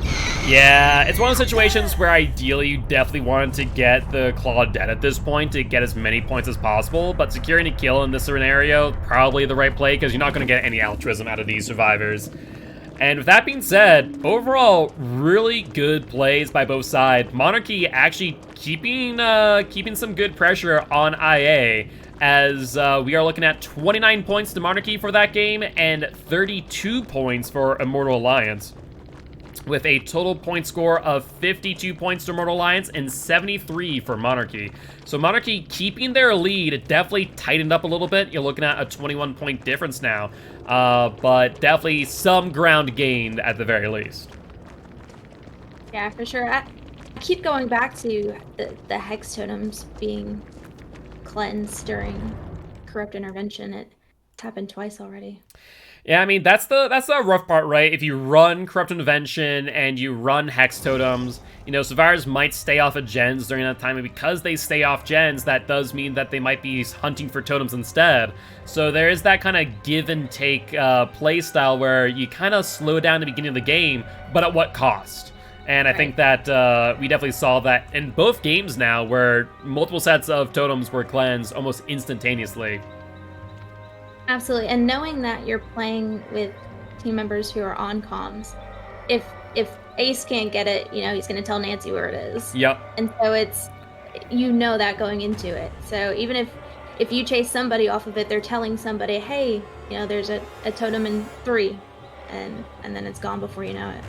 Yeah, it's one of those situations where ideally you definitely wanted to get the Claw dead at this point to get as many points as possible, but securing a kill in this scenario, probably the right play, because you're not going to get any altruism out of these survivors. And with that being said, overall, really good plays by both sides. Monarchy actually keeping some good pressure on IA, as we are looking at 29 points to Monarchy for that game, and 32 points for Immortal Alliance, with a total point score of 52 points to Immortal Alliance and 73 for Monarchy. So Monarchy keeping their lead, it definitely tightened up a little bit. You're looking at a 21-point difference now, but definitely some ground gained at the very least. Yeah, for sure. I keep going back to the Hex Totems being cleansed during Corrupt Intervention. It's happened twice already. Yeah, I mean, that's the rough part, right? If you run Corrupt Intervention and you run Hex Totems, you know, survivors might stay off of gens during that time, and because they stay off gens, that does mean that they might be hunting for totems instead. So there is that kind of give and take play style where you kind of slow down the beginning of the game, but at what cost? And I think that we definitely saw that in both games now, where multiple sets of totems were cleansed almost instantaneously. Absolutely, and knowing that you're playing with team members who are on comms, if Ace can't get it, you know, he's going to tell Nancy where it is. Yep. And so it's, you know, that going into it. So even if you chase somebody off of it, they're telling somebody, hey, you know, there's a totem in 3, and then it's gone before you know it.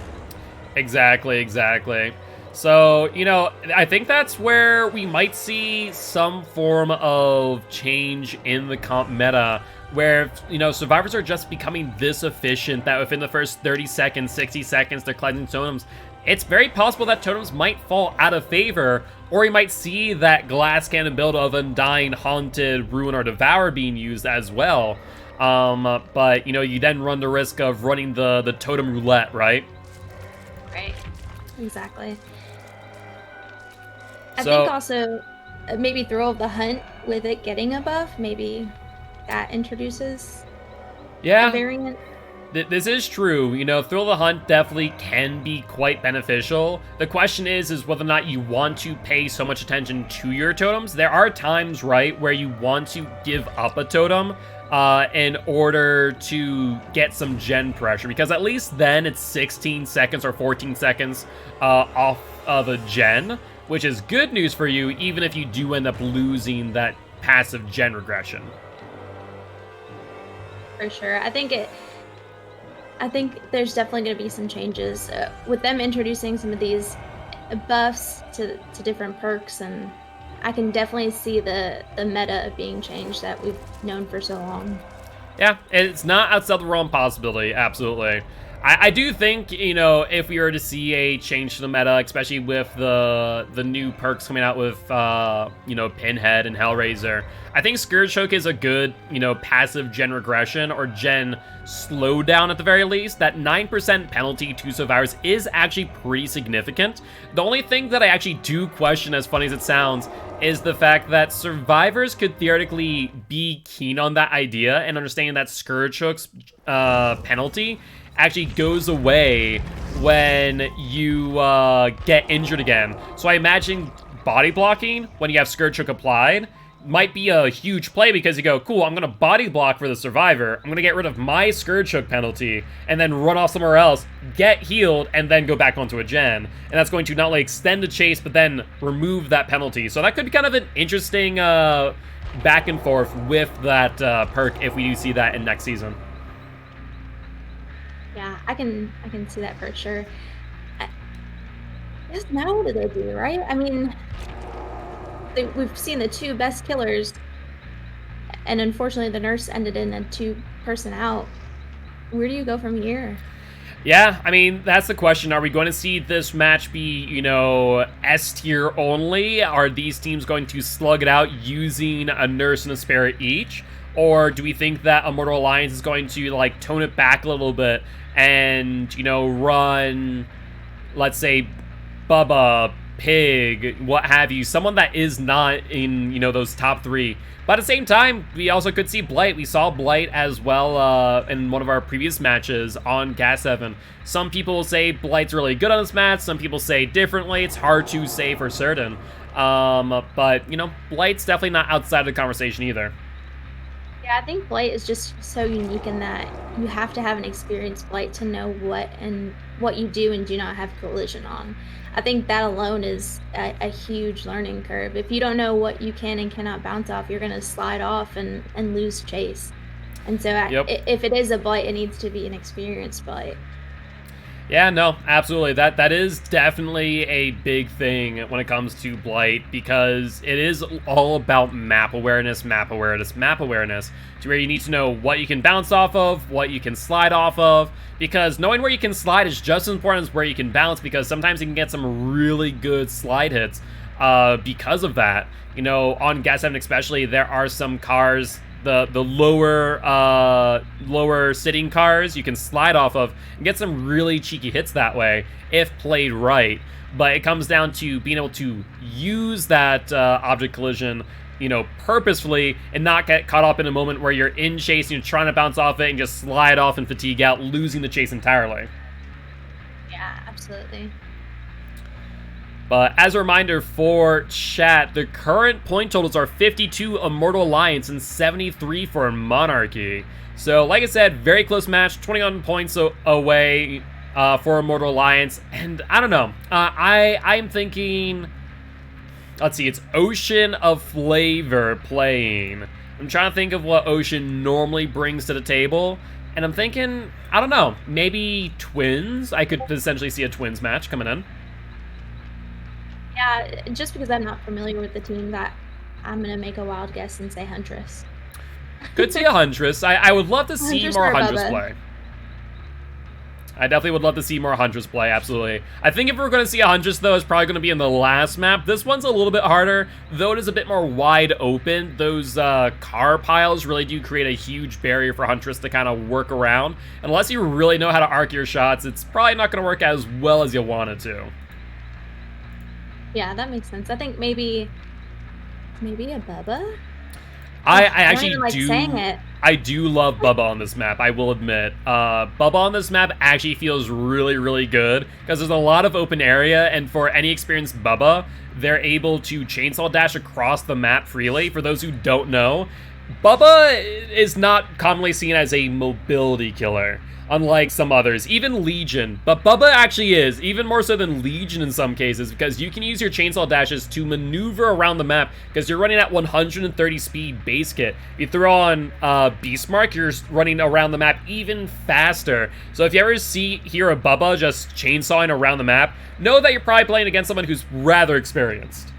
Exactly. So, you know, I think that's where we might see some form of change in the comp meta, where, you know, survivors are just becoming this efficient that within the first 30 seconds, 60 seconds, they're cleansing totems. It's very possible that totems might fall out of favor, or we might see that glass cannon build of Undying, Haunted, Ruin, or Devour being used as well. But, you know, you then run the risk of running the totem roulette, right? Right. Exactly. I think also maybe Thrill of the Hunt with it getting a buff, maybe that introduces a variant. This is true. You know, Thrill of the Hunt definitely can be quite beneficial. The question is whether or not you want to pay so much attention to your totems. There are times, right, where you want to give up a totem in order to get some gen pressure, because at least then it's 16 seconds or 14 seconds off of a gen, which is good news for you, even if you do end up losing that passive gen regression. For sure. I think there's definitely going to be some changes with them introducing some of these buffs to different perks, and I can definitely see the meta being changed that we've known for so long. Yeah, it's not outside the realm possibility, absolutely. I do think, you know, if we were to see a change to the meta, especially with the new perks coming out with, you know, Pinhead and Hellraiser, I think Scourge Hook is a good, you know, passive gen regression or gen slowdown at the very least. That 9% penalty to survivors is actually pretty significant. The only thing that I actually do question, as funny as it sounds, is the fact that survivors could theoretically be keen on that idea and understanding that Scourge Hook's penalty actually goes away when you get injured again. So I imagine body blocking when you have Scourge Hook applied might be a huge play, because you go, cool, I'm gonna body block for the survivor, I'm gonna get rid of my Scourge Hook penalty, and then run off somewhere else, get healed, and then go back onto a gen. And that's going to not only extend the chase, but then remove that penalty. So that could be kind of an interesting back and forth with that perk if we do see that in next season. Yeah, I can see that for sure. I guess now what do they do, right? I mean, we've seen the 2 best killers, and unfortunately the nurse ended in a 2-person out. Where do you go from here? Yeah, I mean, that's the question. Are we going to see this match be, you know, S tier only? Are these teams going to slug it out using a nurse and a spirit each? Or do we think that Immortal Alliance is going to, like, tone it back a little bit and, you know, run, let's say, Bubba, Pig, what have you, someone that is not in, you know, those top 3. But at the same time, we also could see Blight. We saw Blight as well in one of our previous matches on Gas 7. Some people say Blight's really good on this match. Some people say differently. It's hard to say for certain. But, you know, Blight's definitely not outside of the conversation either. Yeah, I think Blight is just so unique in that you have to have an experienced Blight to know what you do and do not have collision on. I think that alone is a huge learning curve. If you don't know what you can and cannot bounce off, you're going to slide off and lose chase. And so if it is a Blight, it needs to be an experienced Blight. Yeah, no, absolutely. That is definitely a big thing when it comes to Blight, because it is all about map awareness, to where you need to know what you can bounce off of, what you can slide off of, because knowing where you can slide is just as important as where you can bounce, because sometimes you can get some really good slide hits because of that. You know, on Gas 7 especially, there are some cars, the lower sitting cars you can slide off of and get some really cheeky hits that way if played right. But it comes down to being able to use that object collision, you know, purposefully, and not get caught up in a moment where you're in chase and you're trying to bounce off it and just slide off and fatigue out, losing the chase entirely. Yeah, absolutely. But as a reminder for chat, the current point totals are 52 Immortal Alliance and 73 for Monarchy. So, like I said, very close match, 21 points away for Immortal Alliance. And I don't know, I'm thinking, let's see, it's Ocean of Flavor playing. I'm trying to think of what Ocean normally brings to the table. And I'm thinking, I don't know, maybe Twins? I could essentially see a Twins match coming in. Yeah, just because I'm not familiar with the team, that I'm going to make a wild guess and say Huntress. Could see a Huntress. I would love to see Huntress more or Huntress Bubba. play. I definitely would love to see more Huntress play, absolutely. I think if we're going to see a Huntress, though, it's probably going to be in the last map. This one's a little bit harder, though it is a bit more wide open. Those car piles really do create a huge barrier for Huntress to kind of work around. Unless you really know how to arc your shots, it's probably not going to work as well as you want it to. Yeah, that makes sense. I think maybe a Bubba? I don't actually even like do. saying it. I do love Bubba on this map, I will admit. Bubba on this map actually feels really, really good, because there's a lot of open area, and for any experienced Bubba, they're able to chainsaw dash across the map freely. For those who don't know, Bubba is not commonly seen as a mobility killer, unlike some others, even Legion. But Bubba actually is, even more so than Legion in some cases, because you can use your chainsaw dashes to maneuver around the map, because you're running at 130 speed base kit. If you throw on Beastmark, you're running around the map even faster. So if you ever hear a Bubba just chainsawing around the map, know that you're probably playing against someone who's rather experienced.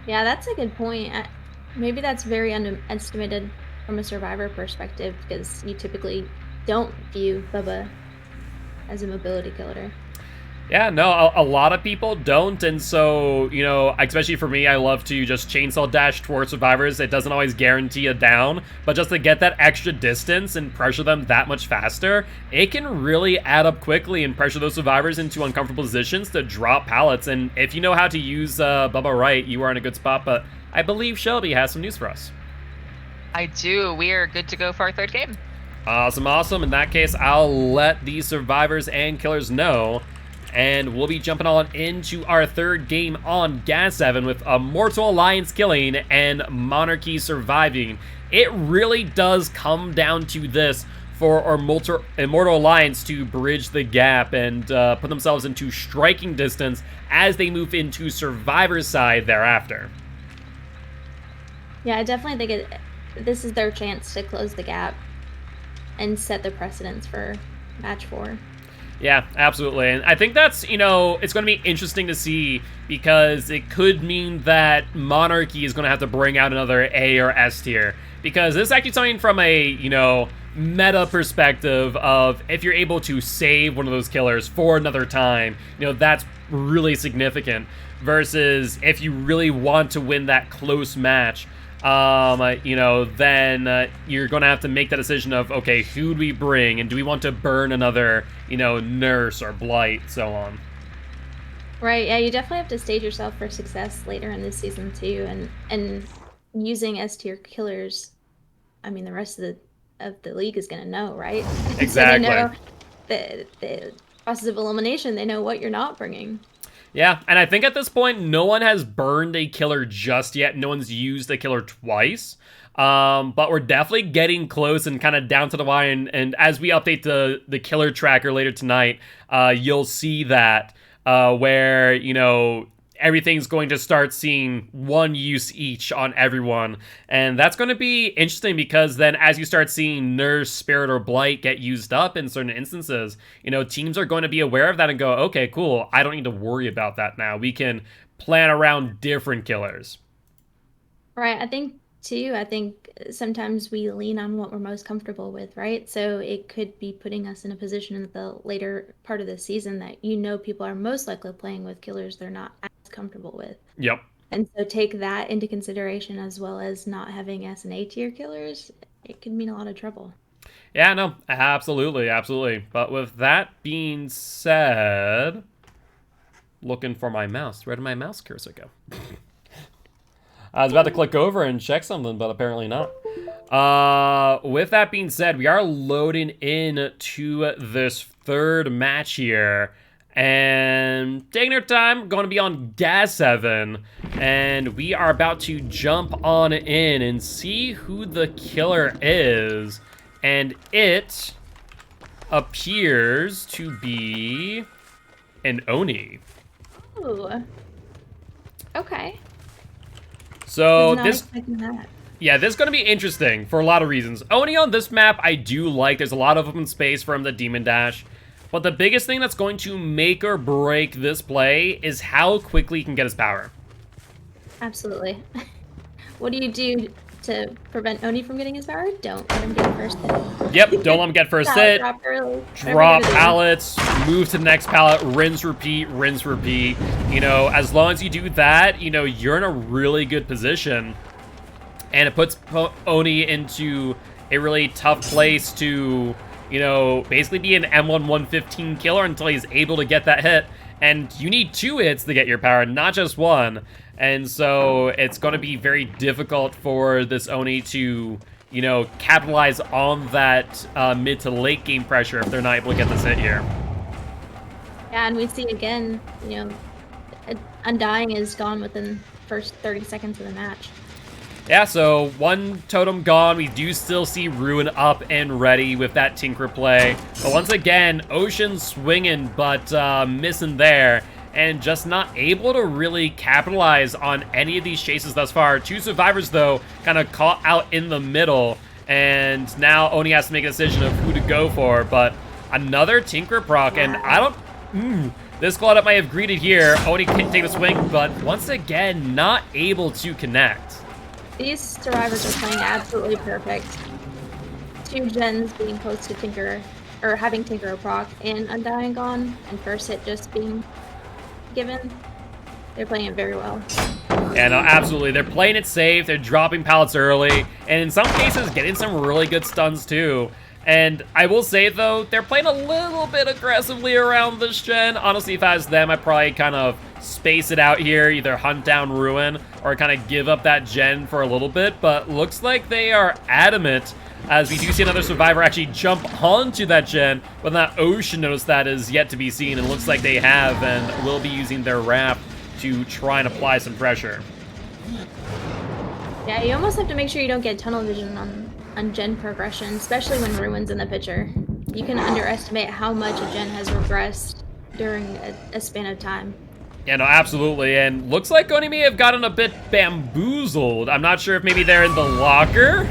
Yeah, that's a good point. Maybe that's very underestimated from a Survivor perspective, because you typically don't view Bubba as a mobility killer. Yeah, no, a lot of people don't, and so, you know, especially for me, I love to just chainsaw dash towards survivors. It doesn't always guarantee a down, but just to get that extra distance and pressure them that much faster, it can really add up quickly and pressure those survivors into uncomfortable positions to drop pallets. And if you know how to use Bubba right, you are in a good spot. But I believe Shelby has some news for us. I do. We are good to go for our third game. Awesome, awesome. In that case, I'll let the survivors and killers know, and we'll be jumping on into our third game on Gas 7 with Immortal Alliance killing and Monarchy surviving. It really does come down to this for our Immortal Alliance to bridge the gap and put themselves into striking distance as they move into Survivor's side thereafter. Yeah, I definitely think this is their chance to close the gap and set the precedence for match 4. Yeah, absolutely. And I think that's, you know, it's going to be interesting to see, because it could mean that Monarchy is going to have to bring out another A or S tier. Because this is actually something from a, you know, meta perspective of if you're able to save one of those killers for another time, you know, that's really significant. Versus if you really want to win that close match, you know, then you're going to have to make that decision of, okay, who do we bring, and do we want to burn another, you know, Nurse or Blight, so on. Right, yeah, you definitely have to stage yourself for success later in this season too, and using S tier killers. I mean, the rest of the league is gonna know, right? So they Exactly. know the process of elimination. They know what you're not bringing. Yeah, and I think at this point, no one has burned a killer just yet. No one's used a killer twice. But we're definitely getting close and kind of down to the wire. And as we update the killer tracker later tonight, you'll see that where, you know, everything's going to start seeing one use each on everyone. And that's going to be interesting because then as you start seeing Nurse, Spirit, or Blight get used up in certain instances, you know, teams are going to be aware of that and go, okay, cool, I don't need to worry about that now. We can plan around different killers. Right. I think sometimes we lean on what we're most comfortable with, right? So it could be putting us in a position in the later part of the season that people are most likely playing with killers they're not as comfortable with. Yep. And so take that into consideration as well as not having S and A tier killers. It could mean a lot of trouble. Yeah, no, absolutely, absolutely. But with that being said, looking for my mouse. Where did my mouse cursor go? I was about to click over and check something, but apparently not. With that being said, we are loading in to this third match here. And taking our time, going to be on Gas 7. And we are about to jump on in and see who the killer is. And it appears to be an Oni. Ooh. Okay. So Not this, expecting that. yeah, this is going to be interesting for a lot of reasons. Oni on this map, I do like. There's a lot of open space from the Demon Dash. But the biggest thing that's going to make or break this play is how quickly he can get his power. Absolutely. What do you do to prevent Oni from getting his power? Don't let him get first hit. Yep, don't let him get first hit. Drop early. Drop pallets, move to the next pallet, rinse, repeat, rinse, repeat. You know, as long as you do that, you know, you're in a really good position. And it puts Oni into a really tough place to, you know, basically be an M1 115 killer until he's able to get that hit. And you need 2 hits to get your power, not just 1. And so it's going to be very difficult for this Oni to, you know, capitalize on that mid to late game pressure if they're not able to get this hit here. Yeah, and we see again, you know, Undying is gone within the first 30 seconds of the match. Yeah, so 1 totem gone. We do still see Ruin up and ready with that Tinker play. But once again, Ocean swinging, but missing there. And just not able to really capitalize on any of these chases thus far. 2 survivors, though, kind of caught out in the middle. And now Oni has to make a decision of who to go for. But another Tinker proc, and I don't... this Claudette might have greeted here. Oni can take the swing, but once again, not able to connect. These survivors are playing absolutely perfect. 2 gens being close to Tinker, or having Tinker proc, and Undying gone, and first hit just being given. They're playing it very well. Yeah, no, absolutely. They're playing it safe. They're dropping pallets early, and in some cases, getting some really good stuns too. And I will say, though, they're playing a little bit aggressively around this gen. Honestly, if I was them, I'd probably kind of space it out here, either hunt down Ruin or kind of give up that gen for a little bit. But looks like they are adamant, as we do see another survivor actually jump onto that gen. But that Ocean notice that is yet to be seen, and looks like they have and will be using their raft to try and apply some pressure. Yeah, you almost have to make sure you don't get tunnel vision on gen progression, especially when Ruin's in the picture. You can underestimate how much a gen has regressed during a span of time. Yeah, no, absolutely. And looks like Oni may have gotten a bit bamboozled. I'm not sure if maybe they're in the locker,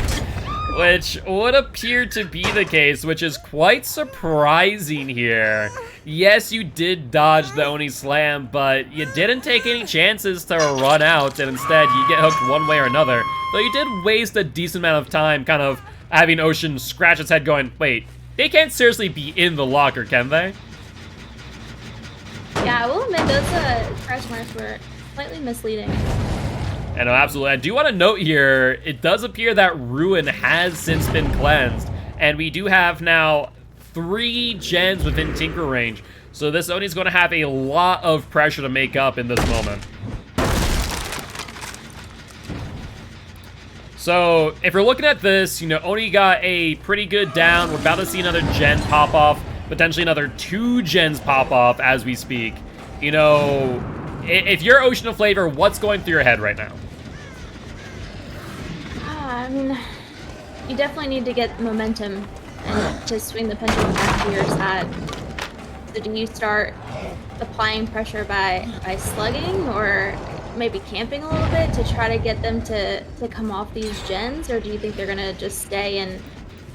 which would appear to be the case, which is quite surprising here. Yes, you did dodge the Oni slam, but you didn't take any chances to run out, and instead you get hooked one way or another. Though you did waste a decent amount of time kind of having Ocean scratch its head going, wait, they can't seriously be in the locker, can they? Yeah, I will admit those scratch marks were slightly misleading. I know, absolutely. I do want to note here, it does appear that Ruin has since been cleansed, and we do have now 3 gens within Tinker range. So this Oni's going to have a lot of pressure to make up in this moment. So if you're looking at this, you know, Oni got a pretty good down. We're about to see another gen pop off, potentially another 2 gens pop off as we speak. You know, if you're Ocean of Flavor, what's going through your head right now? I mean, you definitely need to get momentum and to swing the pendulum back to your side. So do you start applying pressure by slugging, or maybe camping a little bit to try to get them to come off these gens, or do you think they're gonna just stay and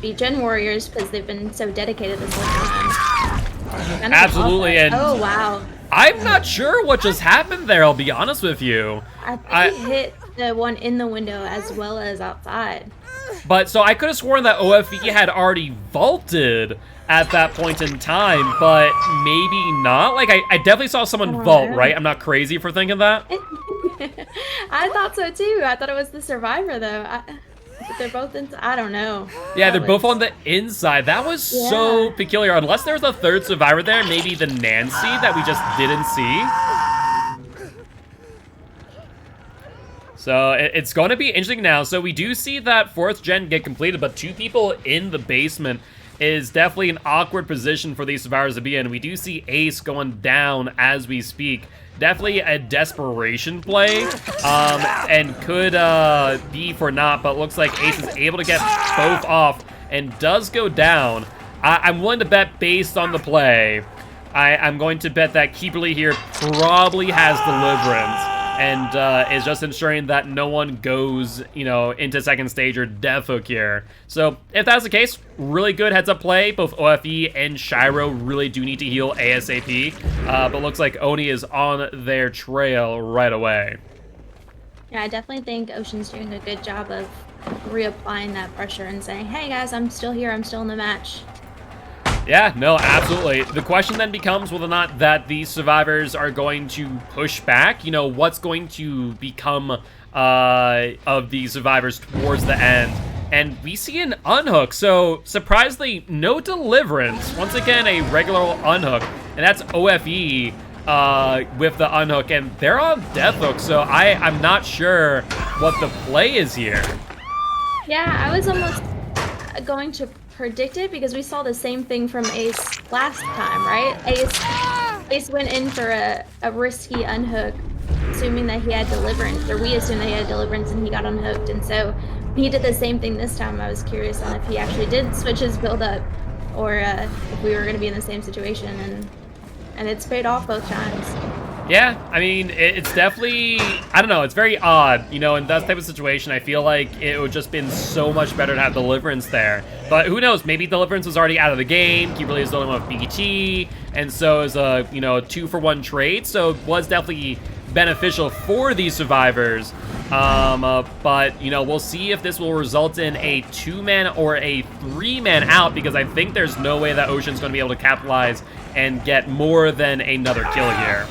be gen warriors because they've been so dedicated this whole time? Absolutely, and oh wow, I'm not sure what just happened there, I'll be honest with you. I think he hit the one in the window as well as outside. But so I could have sworn that OFE had already vaulted at that point in time, but maybe not. Like, I definitely saw someone vault, right? I'm not crazy for thinking that. I thought so too. I thought it was the survivor though. But they're both I don't know. Yeah, they're both on the inside. That was so peculiar. Unless there was a third survivor there, maybe the Nancy that we just didn't see. So it's going to be interesting now. So we do see that 4th gen get completed, but 2 people in the basement is definitely an awkward position for these survivors to be in. We do see Ace going down as we speak. Definitely a desperation play, and could be for not, but looks like Ace is able to get both off and does go down. I'm willing to bet based on the play. I'm going to bet that Keeperly here probably has Deliverance and is just ensuring that no one goes, you know, into second stage or death hook here. So if that's the case, really good heads up play. Both OFE and Shiro really do need to heal ASAP, but looks like Oni is on their trail right away. Yeah, I definitely think Ocean's doing a good job of reapplying that pressure and saying, hey guys, I'm still here, I'm still in the match. Yeah, no, absolutely. The question then becomes whether or not that these survivors are going to push back. You know, what's going to become of these survivors towards the end. And we see an unhook, so surprisingly, no Deliverance. Once again, a regular unhook, and that's OFE with the unhook, and they're on death hook, so I'm not sure what the play is here. Yeah, I was almost going to predict it because we saw the same thing from Ace last time, right? Ace went in for a risky unhook, assuming that he had Deliverance, or we assumed that he had Deliverance and he got unhooked, and so he did the same thing this time. I was curious on if he actually did switch his build up, or if we were going to be in the same situation, and it's paid off both times. Yeah, I mean, it's definitely, I don't know, it's very odd, you know, in that type of situation. I feel like it would just been so much better to have Deliverance there. But who knows, maybe Deliverance was already out of the game, Kimberly is the only one with BT, and so is a, you know, 2-for-1 trade, so it was definitely beneficial for these survivors. But, you know, we'll see if this will result in a 2-man or a 3-man out, because I think there's no way that Ocean's going to be able to capitalize and get more than another kill here.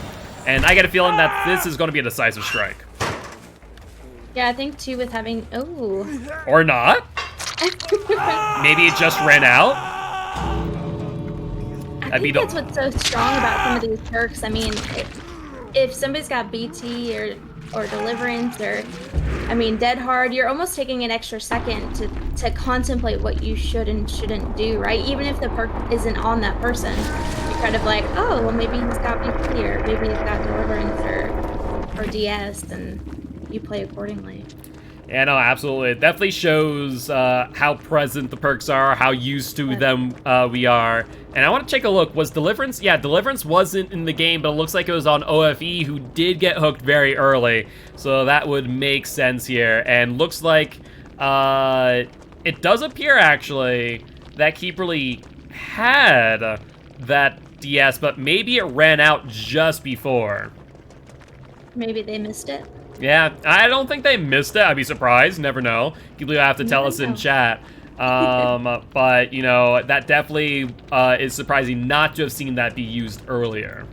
And I get a feeling that this is going to be a decisive strike. Yeah, I think too with having, or not. Maybe it just ran out. I think that's what's so strong about some of these perks. I mean, if somebody's got BT or Deliverance, or, I mean, Dead Hard, you're almost taking an extra second to contemplate what you should and shouldn't do, right? Even if the perk isn't on that person, you're kind of like, oh, well, maybe he's got BT, or maybe he's got Deliverance or DS, and you play accordingly. Yeah, no, absolutely. It definitely shows how present the perks are, how used to them we are. And I want to take a look. Was Deliverance? Yeah, Deliverance wasn't in the game, but it looks like it was on OFE, who did get hooked very early. So that would make sense here. And looks like it does appear, actually, that Keeperly had that DS, but maybe it ran out just before. Maybe they missed it. Yeah, I don't think they missed it. I'd be surprised. Never know. People have to tell us in chat. But, you know, that definitely is surprising not to have seen that be used earlier.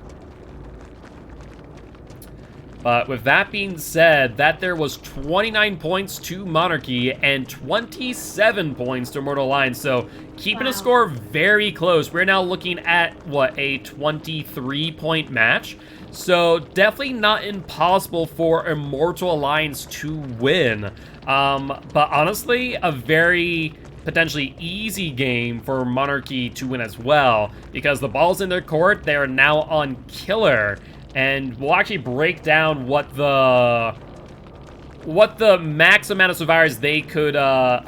But with that being said, that there was 29 points to Monarchy and 27 points to Immortal Alliance. So keeping a score very close. We're now looking at, what, a 23-point match. So definitely not impossible for Immortal Alliance to win. But honestly, a very potentially easy game for Monarchy to win as well, because the ball's in their court. They are now on Killer, and we'll actually break down what the max amount of survivors they could have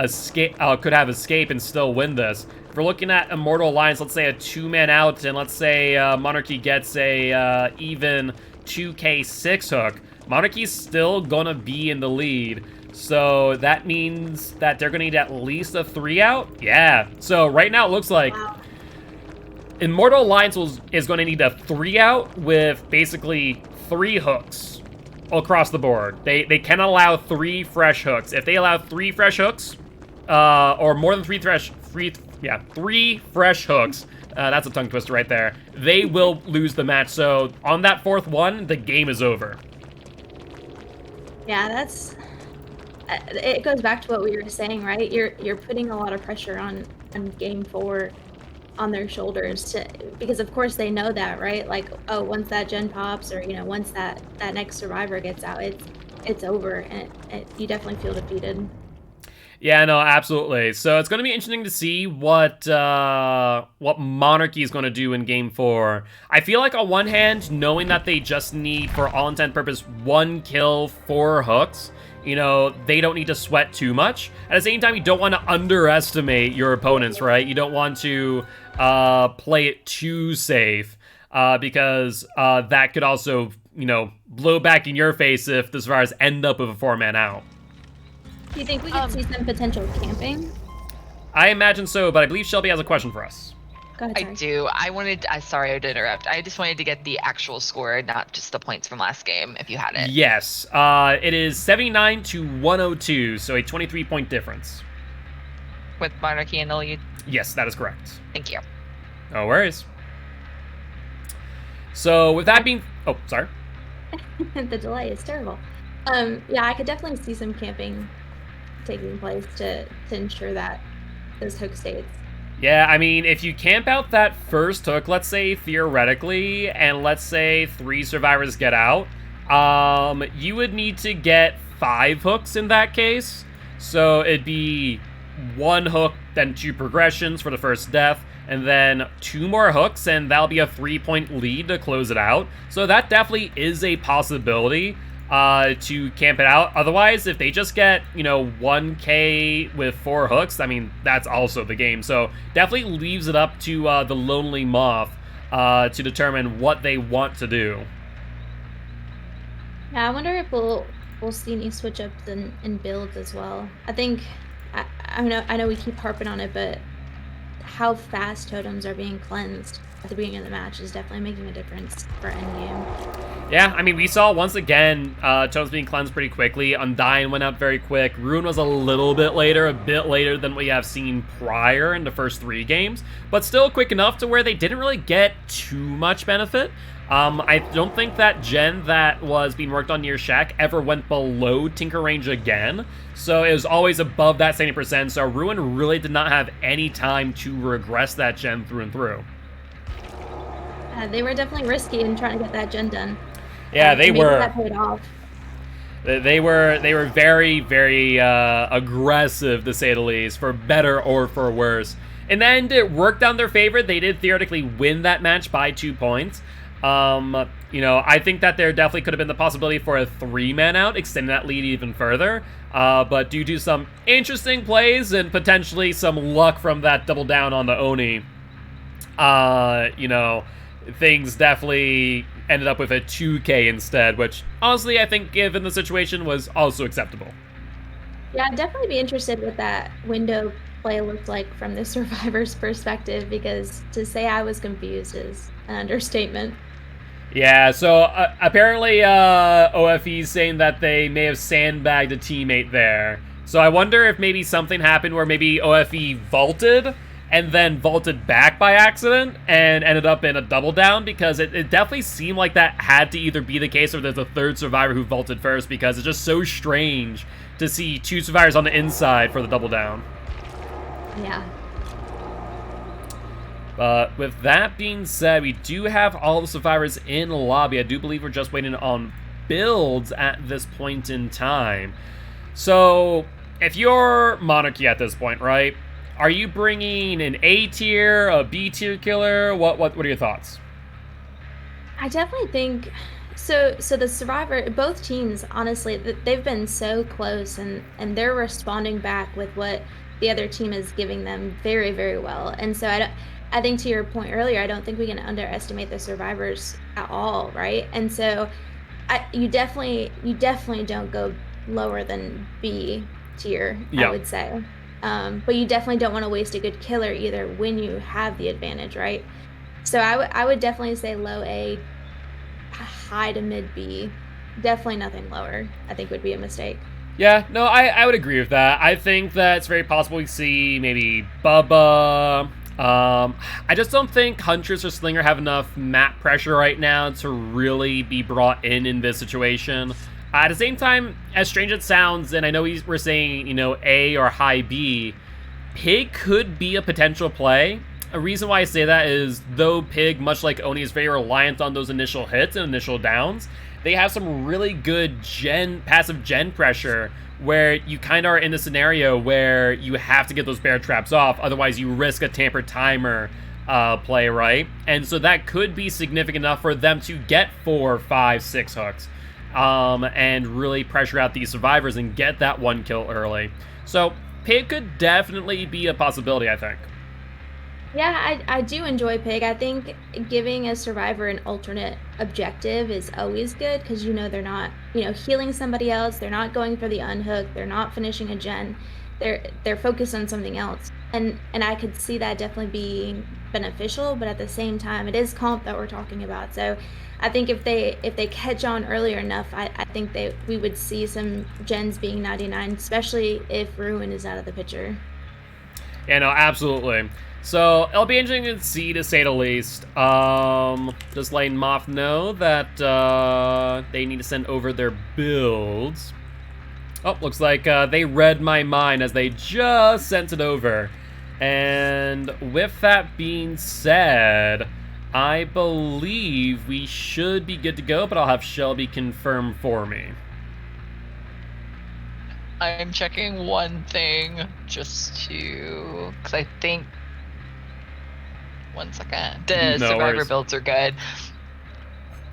escape and still win this. If we're looking at Immortal Alliance, let's say a 2-man out, and let's say Monarchy gets a even 2k6 hook, Monarchy's still gonna be in the lead. So that means that they're gonna need at least a 3-out? Yeah. So right now it looks like Immortal Alliance is going to need a 3-out with basically 3 hooks across the board. They can allow 3 fresh hooks. If they allow 3 fresh hooks, or more than 3 fresh hooks, that's a tongue twister right there, they will lose the match. So on that 4th one, the game is over. Yeah, it goes back to what we were saying, right? You're putting a lot of pressure on game 4 on their shoulders because of course they know that, right? Like, oh, once that gen pops, or once that next survivor gets out, it's over, and you definitely feel defeated. Yeah, no, absolutely. So it's going to be interesting to see what Monarchy is going to do in Game 4. I feel like on one hand, knowing that they just need, for all intent and purpose, 1 kill, 4 hooks, they don't need to sweat too much. At the same time, you don't want to underestimate your opponents, right? You don't want to play it too safe, because that could also, blow back in your face if the survivors end up with a 4-man out. Do you think we could see some potential camping? I imagine so, but I believe Shelby has a question for us. Go ahead, I do. Sorry to interrupt. I just wanted to get the actual score, not just the points from last game, if you had it. Yes. It is 79 to 102, so a 23-point difference. With Monarchy in the lead? Yes, that is correct. Thank you. No worries. So with that being... Oh, sorry. The delay is terrible. Yeah, I could definitely see some camping taking place to ensure that those hook states. Yeah, I mean, if you camp out that first hook, let's say theoretically, and let's say 3 survivors get out, you would need to get 5 hooks in that case. So it'd be 1 hook, then 2 progressions for the first death, and then 2 more hooks, and that'll be a 3-point lead to close it out. So that definitely is a possibility to camp it out. Otherwise, if they just get, 1k with 4 hooks, I mean, that's also the game. So definitely leaves it up to the Lonely Moth to determine what they want to do. Yeah, I wonder if we'll see any switch ups in builds as well. I think, I know we keep harping on it, but how fast totems are being cleansed at the beginning of the match is definitely making a difference for endgame. Yeah, I mean, we saw once again totems being cleansed pretty quickly. Undying went up very quick. Ruin was a little bit later, a bit later than we have seen prior in the first 3 games, but still quick enough to where they didn't really get too much benefit. I don't think that gen that was being worked on near Shack ever went below Tinker Range again, so it was always above that 70%, so Ruin really did not have any time to regress that gen through and through. They were definitely risky in trying to get that gen done. Yeah, they were. That paid off. They were very, very aggressive, to say the least, for better or for worse. In the end, it worked out in their favor. They did theoretically win that match by 2 points. I think that there definitely could have been the possibility for a 3-man out, extending that lead even further. But due to some interesting plays and potentially some luck from that double down on the Oni, things definitely ended up with a 2k instead, which honestly I think, given the situation, was also acceptable. Yeah, I'd definitely be interested what that window play looked like from the survivor's perspective, because to say I was confused is an understatement. Yeah, so apparently OFE's saying that they may have sandbagged a teammate there. So I wonder if maybe something happened where maybe OFE vaulted, and then vaulted back by accident and ended up in a double down, because it definitely seemed like that had to either be the case or there's a third survivor who vaulted first, because it's just so strange to see 2 survivors on the inside for the double down. Yeah. But with that being said, we do have all the survivors in lobby. I do believe we're just waiting on builds at this point in time. So, if you're Monarchy at this point, right, are you bringing an A tier, a B tier killer? What are your thoughts? I definitely think so. So the survivor, both teams, honestly, they've been so close, and they're responding back with what the other team is giving them very, very well. And so I think to your point earlier, I don't think we can underestimate the survivors at all, right? And so you definitely don't go lower than B tier, Yeah. I would say. But you definitely don't want to waste a good killer either when you have the advantage, right? So I would definitely say low A, high to mid B. Definitely nothing lower, I think, would be a mistake. Yeah, no, I would agree with that. I think that it's very possible we see maybe Bubba. I just don't think Huntress or Slinger have enough map pressure right now to really be brought in this situation. At the same time, as strange as it sounds, and I know we're saying, you know, A or high B, Pig could be a potential play. A reason why I say that is, though Pig, much like Oni, is very reliant on those initial hits and initial downs, they have some really good passive gen pressure, where you kind of are in the scenario where you have to get those bear traps off, otherwise you risk a tamper timer play, right? And so that could be significant enough for them to get 4, 5, 6 hooks, and really pressure out these survivors and get that 1 kill early. So Pig could definitely be a possibility, I think. Yeah, I do enjoy Pig. I think giving a survivor an alternate objective is always good, because they're not, healing somebody else. They're not going for the unhook. They're not finishing a gen. They're focused on something else. And I could see that definitely being beneficial, but at the same time, it is comp that we're talking about. So I think if they catch on earlier enough, I think we would see some gens being 99, especially if Ruin is out of the picture. Yeah, no, absolutely. So it'll be interesting to see, to say the least. Just letting Moth know that they need to send over their builds. Oh, looks like they read my mind as they just sent it over. And with that being said, I believe we should be good to go, but I'll have Shelby confirm for me. I'm checking one thing just to, because I think, one second, the survivor builds are good.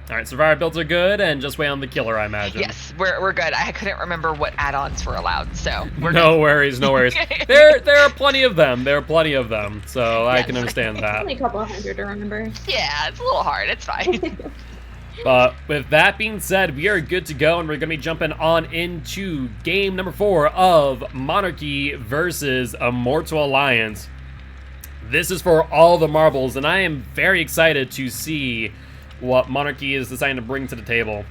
All right, survivor builds are good, and just wait on the killer, I imagine. Yes, we're good. I couldn't remember what add-ons were allowed, so we're no good. worries, no worries. There are plenty of them. There are plenty of them, so yes. I can understand that. Only a couple of hundred to remember. Yeah, it's a little hard. It's fine. But with that being said, we are good to go, and we're going to be jumping on into game number 4 of Monarchy versus Immortal Alliance. This is for all the marbles, and I am very excited to see what Monarchy is deciding to bring to the table.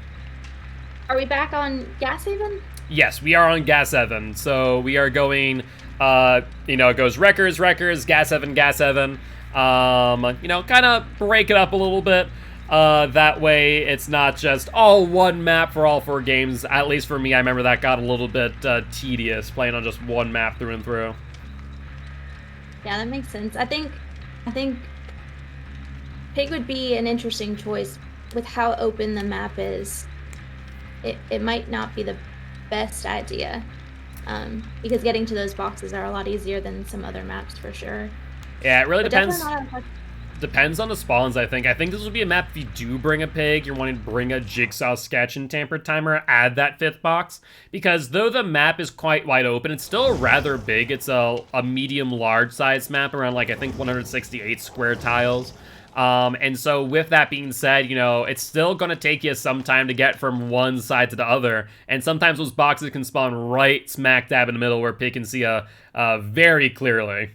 Are we back on Gas Haven? Yes, we are on Gas Haven. So we are going, it goes Wreckers, Gas Haven. Kind of break it up a little bit. That way it's not just all one map for all 4 games. At least for me, I remember that got a little bit tedious, playing on just one map through and through. Yeah, that makes sense. I think Pig would be an interesting choice with how open the map is. It might not be the best idea, because getting to those boxes are a lot easier than some other maps for sure. Yeah, it really depends. Depends on the spawns, I think. I think this would be a map if you do bring a Pig, you're wanting to bring a Jigsaw Sketch and Tamper Timer, add that 5th box. Because though the map is quite wide open, it's still rather big. It's a medium-large size map, around, like, I think 168 square tiles. And so with that being said, it's still going to take you some time to get from one side to the other. And sometimes those boxes can spawn right smack dab in the middle where Pig can see very clearly.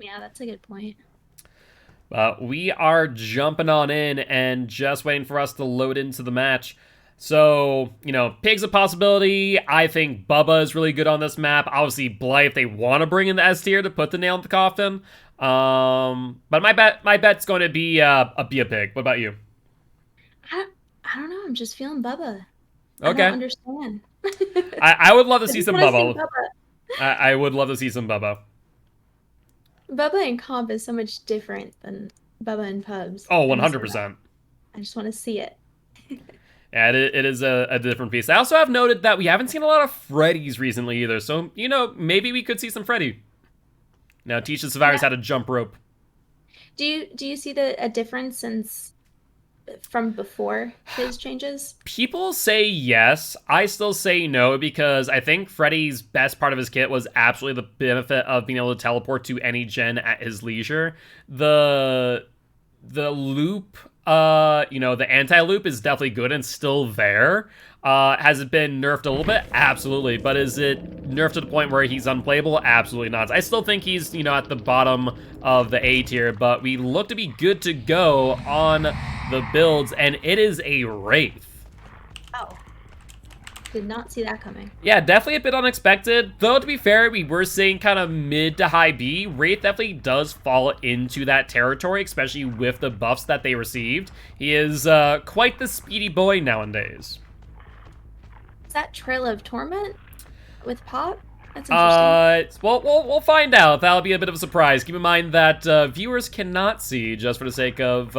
Yeah, that's a good point. We are jumping on in and just waiting for us to load into the match. So, you know, Pig's a possibility. I think Bubba is really good on this map. Obviously, Blythe, they want to bring in the S tier to put the nail in the coffin. But my bet's going to be a Pig. What about you? I don't know. I'm just feeling Bubba. Okay. I don't understand. I would love to see some Bubba. Bubba. I would love to see some Bubba. Bubba in comp is so much different than Bubba in pubs. Oh, 100%. I just want to see it. Yeah, it is a different piece. I also have noted that we haven't seen a lot of Freddies recently either, so, you know, maybe we could see some Freddy. Now, teach the survivors how to jump rope. Do you see a difference from before his changes? People say yes. I still say no, because I think Freddy's best part of his kit was absolutely the benefit of being able to teleport to any gen at his leisure. The loop, you know, the anti-loop is definitely good and still there. Has it been nerfed a little bit? Absolutely. But is it nerfed to the point where he's unplayable? Absolutely not. I still think he's, you know, at the bottom of the A tier, but we look to be good to go on the builds, and it is a Wraith. Oh. Did not see that coming. Yeah, definitely a bit unexpected. Though, to be fair, we were seeing kind of mid to high B. Wraith definitely does fall into that territory, especially with the buffs that they received. He is quite the speedy boy nowadays. Is that Trail of Torment with Pop? That's interesting. Well, we'll find out. That'll be a bit of a surprise. Keep in mind that viewers cannot see, just for the sake of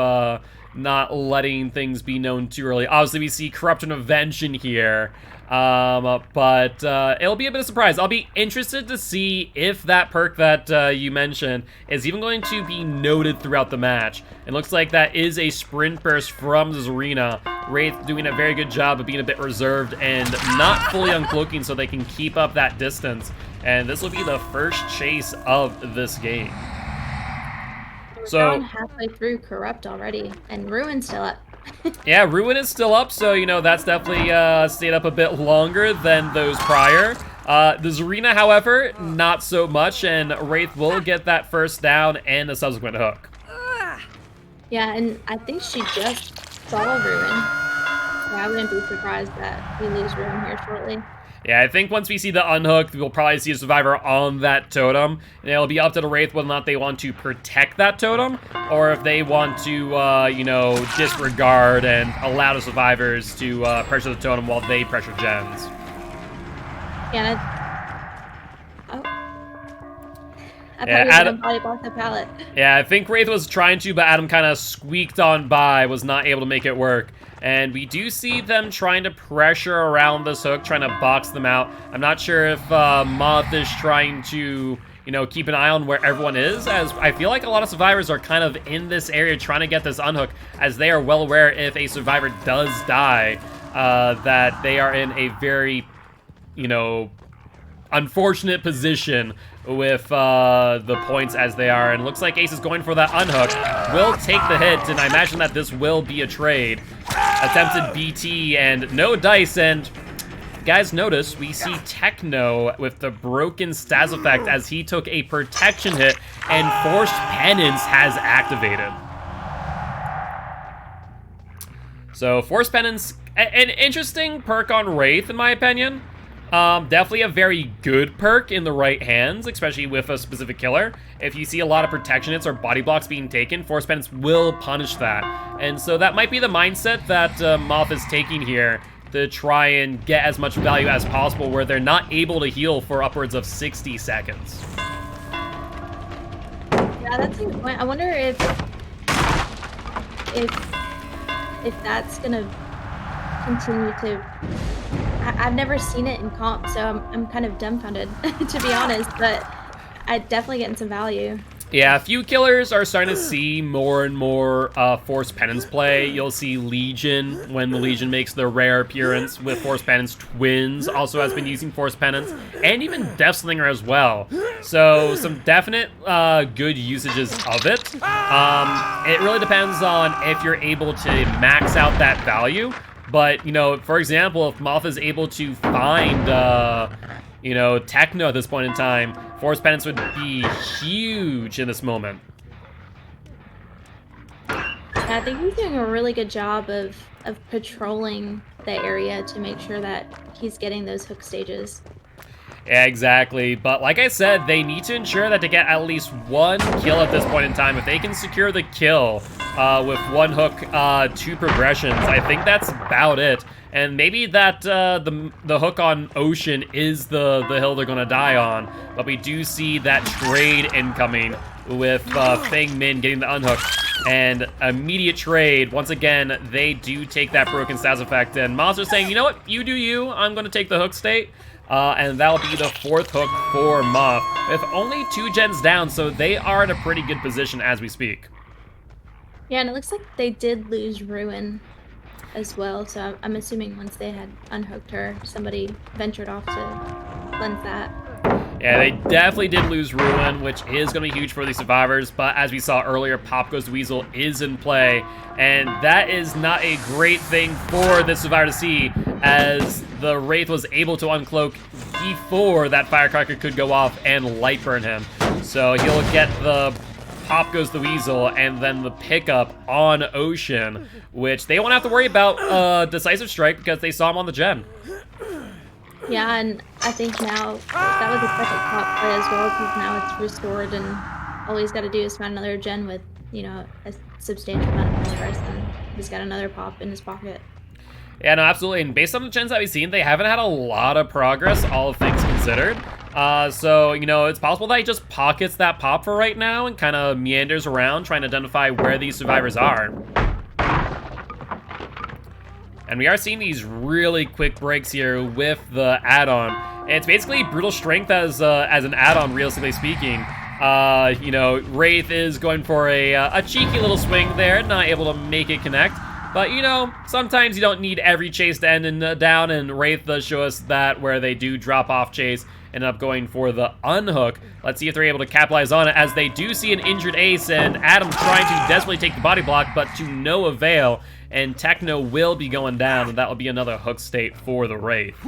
not letting things be known too early. Obviously, we see Corrupt and Revenge in here. But it'll be a bit of a surprise. I'll be interested to see if that perk that you mentioned is even going to be noted throughout the match. It looks like that is a sprint burst from Zarina. Wraith doing a very good job of being a bit reserved and not fully uncloaking so they can keep up that distance. And this will be the first chase of this game. We're halfway through Corrupt already, and Ruin's still up. Yeah, Ruin is still up, so, you know, that's definitely stayed up a bit longer than those prior. The Zarina, however, not so much, and Wraith will get that first down and a subsequent hook. Yeah, and I think she just saw Ruin. So I wouldn't be surprised that we lose Ruin here shortly. Yeah, I think once we see the unhooked, we'll probably see a survivor on that totem, and it'll be up to the Wraith whether or not they want to protect that totem, or if they want to, you know, disregard and allow the survivors to pressure the totem while they pressure gens. Yeah, I thought he was going to body block the pallet. Yeah, I think Wraith was trying to, but Adam kind of squeaked on by, was not able to make it work. And we do see them trying to pressure around this hook, trying to box them out. I'm not sure if Moth is trying to, you know, keep an eye on where everyone is, as I feel like a lot of survivors are kind of in this area trying to get this unhook, as they are well aware if a survivor does die, that they are in a very, you know, unfortunate position with the points as they are. And looks like Ace is going for that unhook. Will take the hit, and I imagine that this will be a trade. Attempted BT and no dice, and guys, notice we see Techno with the broken stats effect as he took a protection hit, and Forced Penance has activated. So Forced Penance, an interesting perk on Wraith in my opinion. Definitely a very good perk in the right hands, especially with a specific killer. If you see a lot of protection hits or body blocks being taken, Force Penance will punish that. And so that might be the mindset that Moth is taking here to try and get as much value as possible where they're not able to heal for upwards of 60 seconds. Yeah, that's a good point. I wonder if that's gonna continue to... I've never seen it in comp, so I'm kind of dumbfounded, to be honest, but I'm definitely getting some value. Yeah, a few killers are starting to see more and more Force Penance play. You'll see Legion when the Legion makes their rare appearance with Force Penance. Twins also has been using Force Penance, and even Deathslinger as well. So some definite good usages of it. It really depends on if you're able to max out that value. But, you know, for example, if Moth is able to find, you know, Techno at this point in time, Force Penance would be huge in this moment. Yeah, I think he's doing a really good job of patrolling the area to make sure that he's getting those hook stages. Yeah, exactly. But like I said, they need to ensure that they get at least one kill at this point in time. If they can secure the kill with one hook, 2 progressions, I think that's about it. And maybe that the hook on Ocean is the hill they're gonna die on. But we do see that trade incoming with Feng Min getting the unhook. And immediate trade. Once again, they do take that broken stats effect. And Monster's saying, you know what? You do you. I'm gonna take the hook state. And that'll be the 4th hook for Moth, with only 2 gens down, so they are in a pretty good position as we speak. Yeah, and it looks like they did lose Ruin as well, so I'm assuming once they had unhooked her, somebody ventured off to cleanse that. Yeah, they definitely did lose Ruin, which is going to be huge for the survivors, but as we saw earlier, Pop Goes the Weasel is in play, and that is not a great thing for the survivor to see, as the Wraith was able to uncloak before that firecracker could go off and light burn him. So he'll get the Pop Goes the Weasel and then the pickup on Ocean, which they won't have to worry about Decisive Strike because they saw him on the gen. Yeah, and I think now that was a second pop play as well, because now it's restored, and all he's got to do is find another gen with, you know, a substantial amount of progress, and he's got another pop in his pocket. Yeah, no, absolutely. And based on the gens that we've seen, they haven't had a lot of progress, all things considered. So, you know, it's possible that he just pockets that pop for right now and kind of meanders around trying to identify where these survivors are. And we are seeing these really quick breaks here with the add-on. It's basically Brutal Strength as an add-on, realistically speaking. You know, Wraith is going for a cheeky little swing there, not able to make it connect. But, you know, sometimes you don't need every chase to end in down, and Wraith does show us that where they do drop off chase, end up going for the unhook. Let's see if they're able to capitalize on it, as they do see an injured Ace, and Adam trying to desperately take the body block, but to no avail, and Techno will be going down, and that will be another hook state for the Wraith.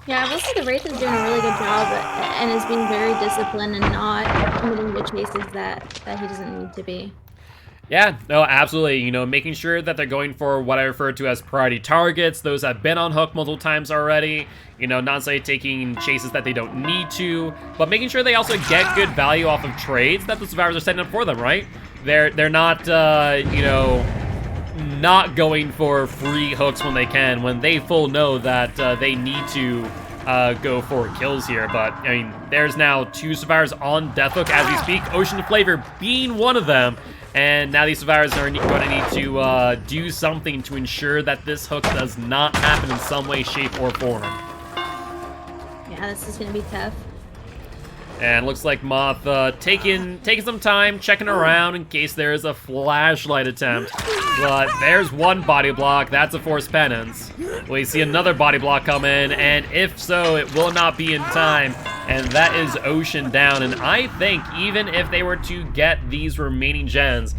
Yeah, I will say the Wraith is doing a really good job and is being very disciplined and not committing the chases that he doesn't need to be. Yeah, no, absolutely. You know, making sure that they're going for what I refer to as priority targets. Those have been on hook multiple times already. You know, not necessarily taking chases that they don't need to, but making sure they also get good value off of trades that the survivors are setting up for them, right? They're not, you know, not going for free hooks when they can, when they full know that they need to go for kills here. But, I mean, there's now 2 survivors on death hook as we speak, Ocean Flavor being one of them. And now these survivors are going to need to do something to ensure that this hook does not happen in some way, shape, or form. Yeah, this is going to be tough. And looks like Moth taking some time, checking around in case there is a flashlight attempt. But there's one body block. That's a forced penance. We see another body block come in, and if so, it will not be in time. And that is Ocean down. And I think even if they were to get these remaining gens,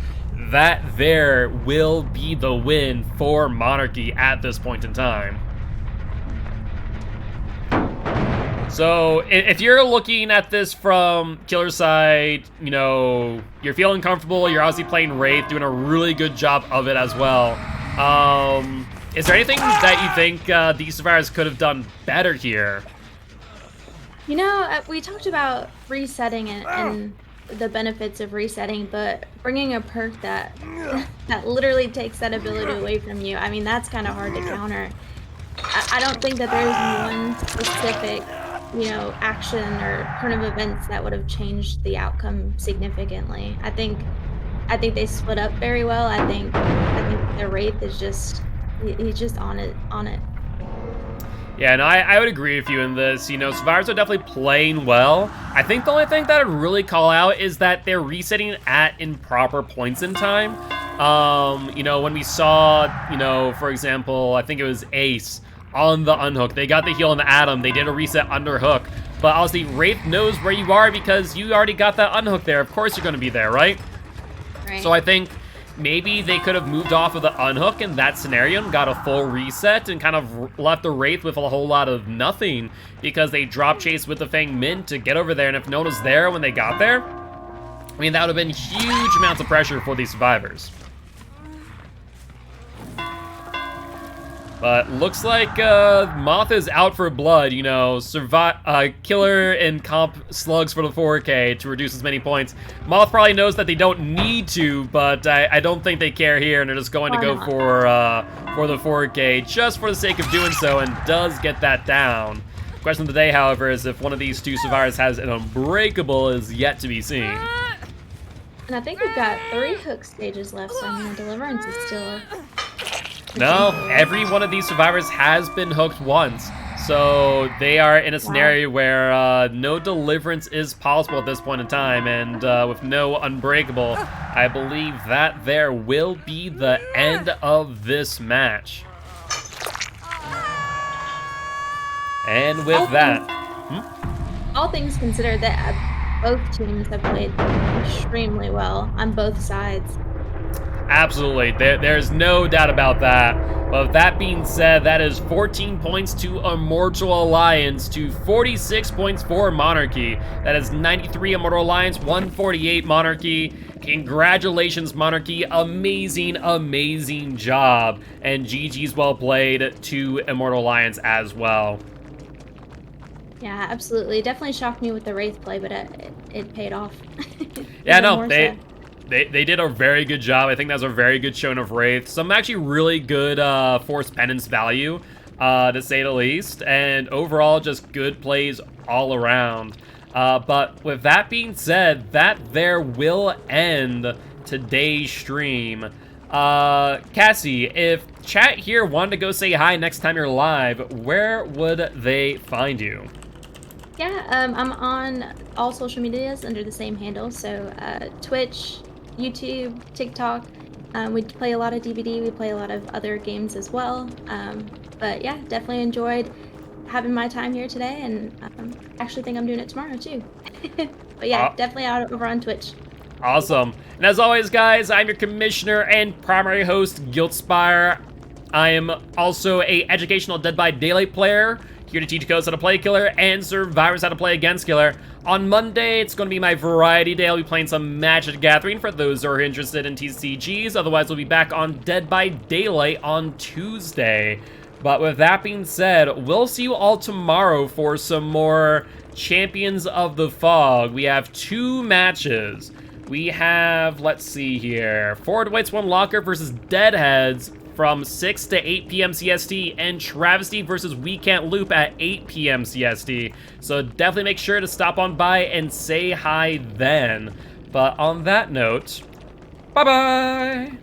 that there will be the win for Monarchy at this point in time. So, if you're looking at this from Killer's side, you know, you're feeling comfortable, you're obviously playing Wraith, doing a really good job of it as well. Is there anything that you think these survivors could have done better here? You know, we talked about resetting and the benefits of resetting, but bringing a perk that literally takes that ability away from you, I mean, that's kind of hard to counter. I don't think that there's one specific, you know, action or turn of events that would have changed the outcome significantly. I think they split up very well. I think the Wraith is he's just on it. Yeah, and I would agree with you in this. You know, survivors are definitely playing well. I think the only thing that I'd really call out is that they're resetting at improper points in time. You know, when we saw, you know, for example, I think it was Ace on the unhook. They got the heal on the Atom. They did a reset under hook. But obviously, Wraith knows where you are because you already got that unhook there. Of course you're going to be there, right? Right. So I think maybe they could have moved off of the unhook in that scenario and got a full reset and kind of left the Wraith with a whole lot of nothing because they drop chase with the Feng Min to get over there. And if no one was there when they got there, I mean, that would have been huge amounts of pressure for these survivors. But looks like Moth is out for blood, you know, killer and comp slugs for the 4K to reduce as many points. Moth probably knows that they don't need to, but I don't think they care here, and they're just going to go for the 4K just for the sake of doing so, and does get that down. Question of the day, however, is if one of these two survivors has an Unbreakable is yet to be seen. And I think we've got 3 hook stages left, so I mean, Deliverance is still... No, every one of these survivors has been hooked once. So they are in a scenario where no Deliverance is possible at this point in time, and with no Unbreakable, I believe that there will be the end of this match. And with that... All things considered, that both teams have played extremely well on both sides. Absolutely, there's no doubt about that. But with that being said, that is 14 points to Immortal Alliance to 46 points for Monarchy. That is 93 Immortal Alliance, 148 Monarchy. Congratulations, Monarchy. Amazing, amazing job. And GG's well played to Immortal Alliance as well. Yeah, absolutely. It definitely shocked me with the Wraith play, but it paid off. Yeah, no, They did a very good job. I think that was a very good showing of Wraith. Some actually really good Force Penance value, to say the least. And overall, just good plays all around. But with that being said, that there will end today's stream. Cassie, if chat here wanted to go say hi next time you're live, where would they find you? Yeah, I'm on all social medias under the same handle. So Twitch, YouTube, TikTok. We play a lot of DVD. We play a lot of other games as well. But yeah, definitely enjoyed having my time here today, and actually think I'm doing it tomorrow too. But yeah, definitely out over on Twitch. Awesome. And as always, guys, I'm your commissioner and primary host, Guildspire. I am also a educational Dead by Daylight player, here to teach codes how to play Killer and survivors how to play against Killer. On Monday, it's going to be my variety day. I'll be playing some Magic the Gathering for those who are interested in TCGs. Otherwise, we'll be back on Dead by Daylight on Tuesday. But with that being said, we'll see you all tomorrow for some more Champions of the Fog. We have 2 matches. We have, let's see here, Forward Whites 1 Locker versus Deadheads from 6 to 8 p.m. CST, and Travesty versus We Can't Loop at 8 p.m. CST. So definitely make sure to stop on by and say hi then. But on that note, bye-bye!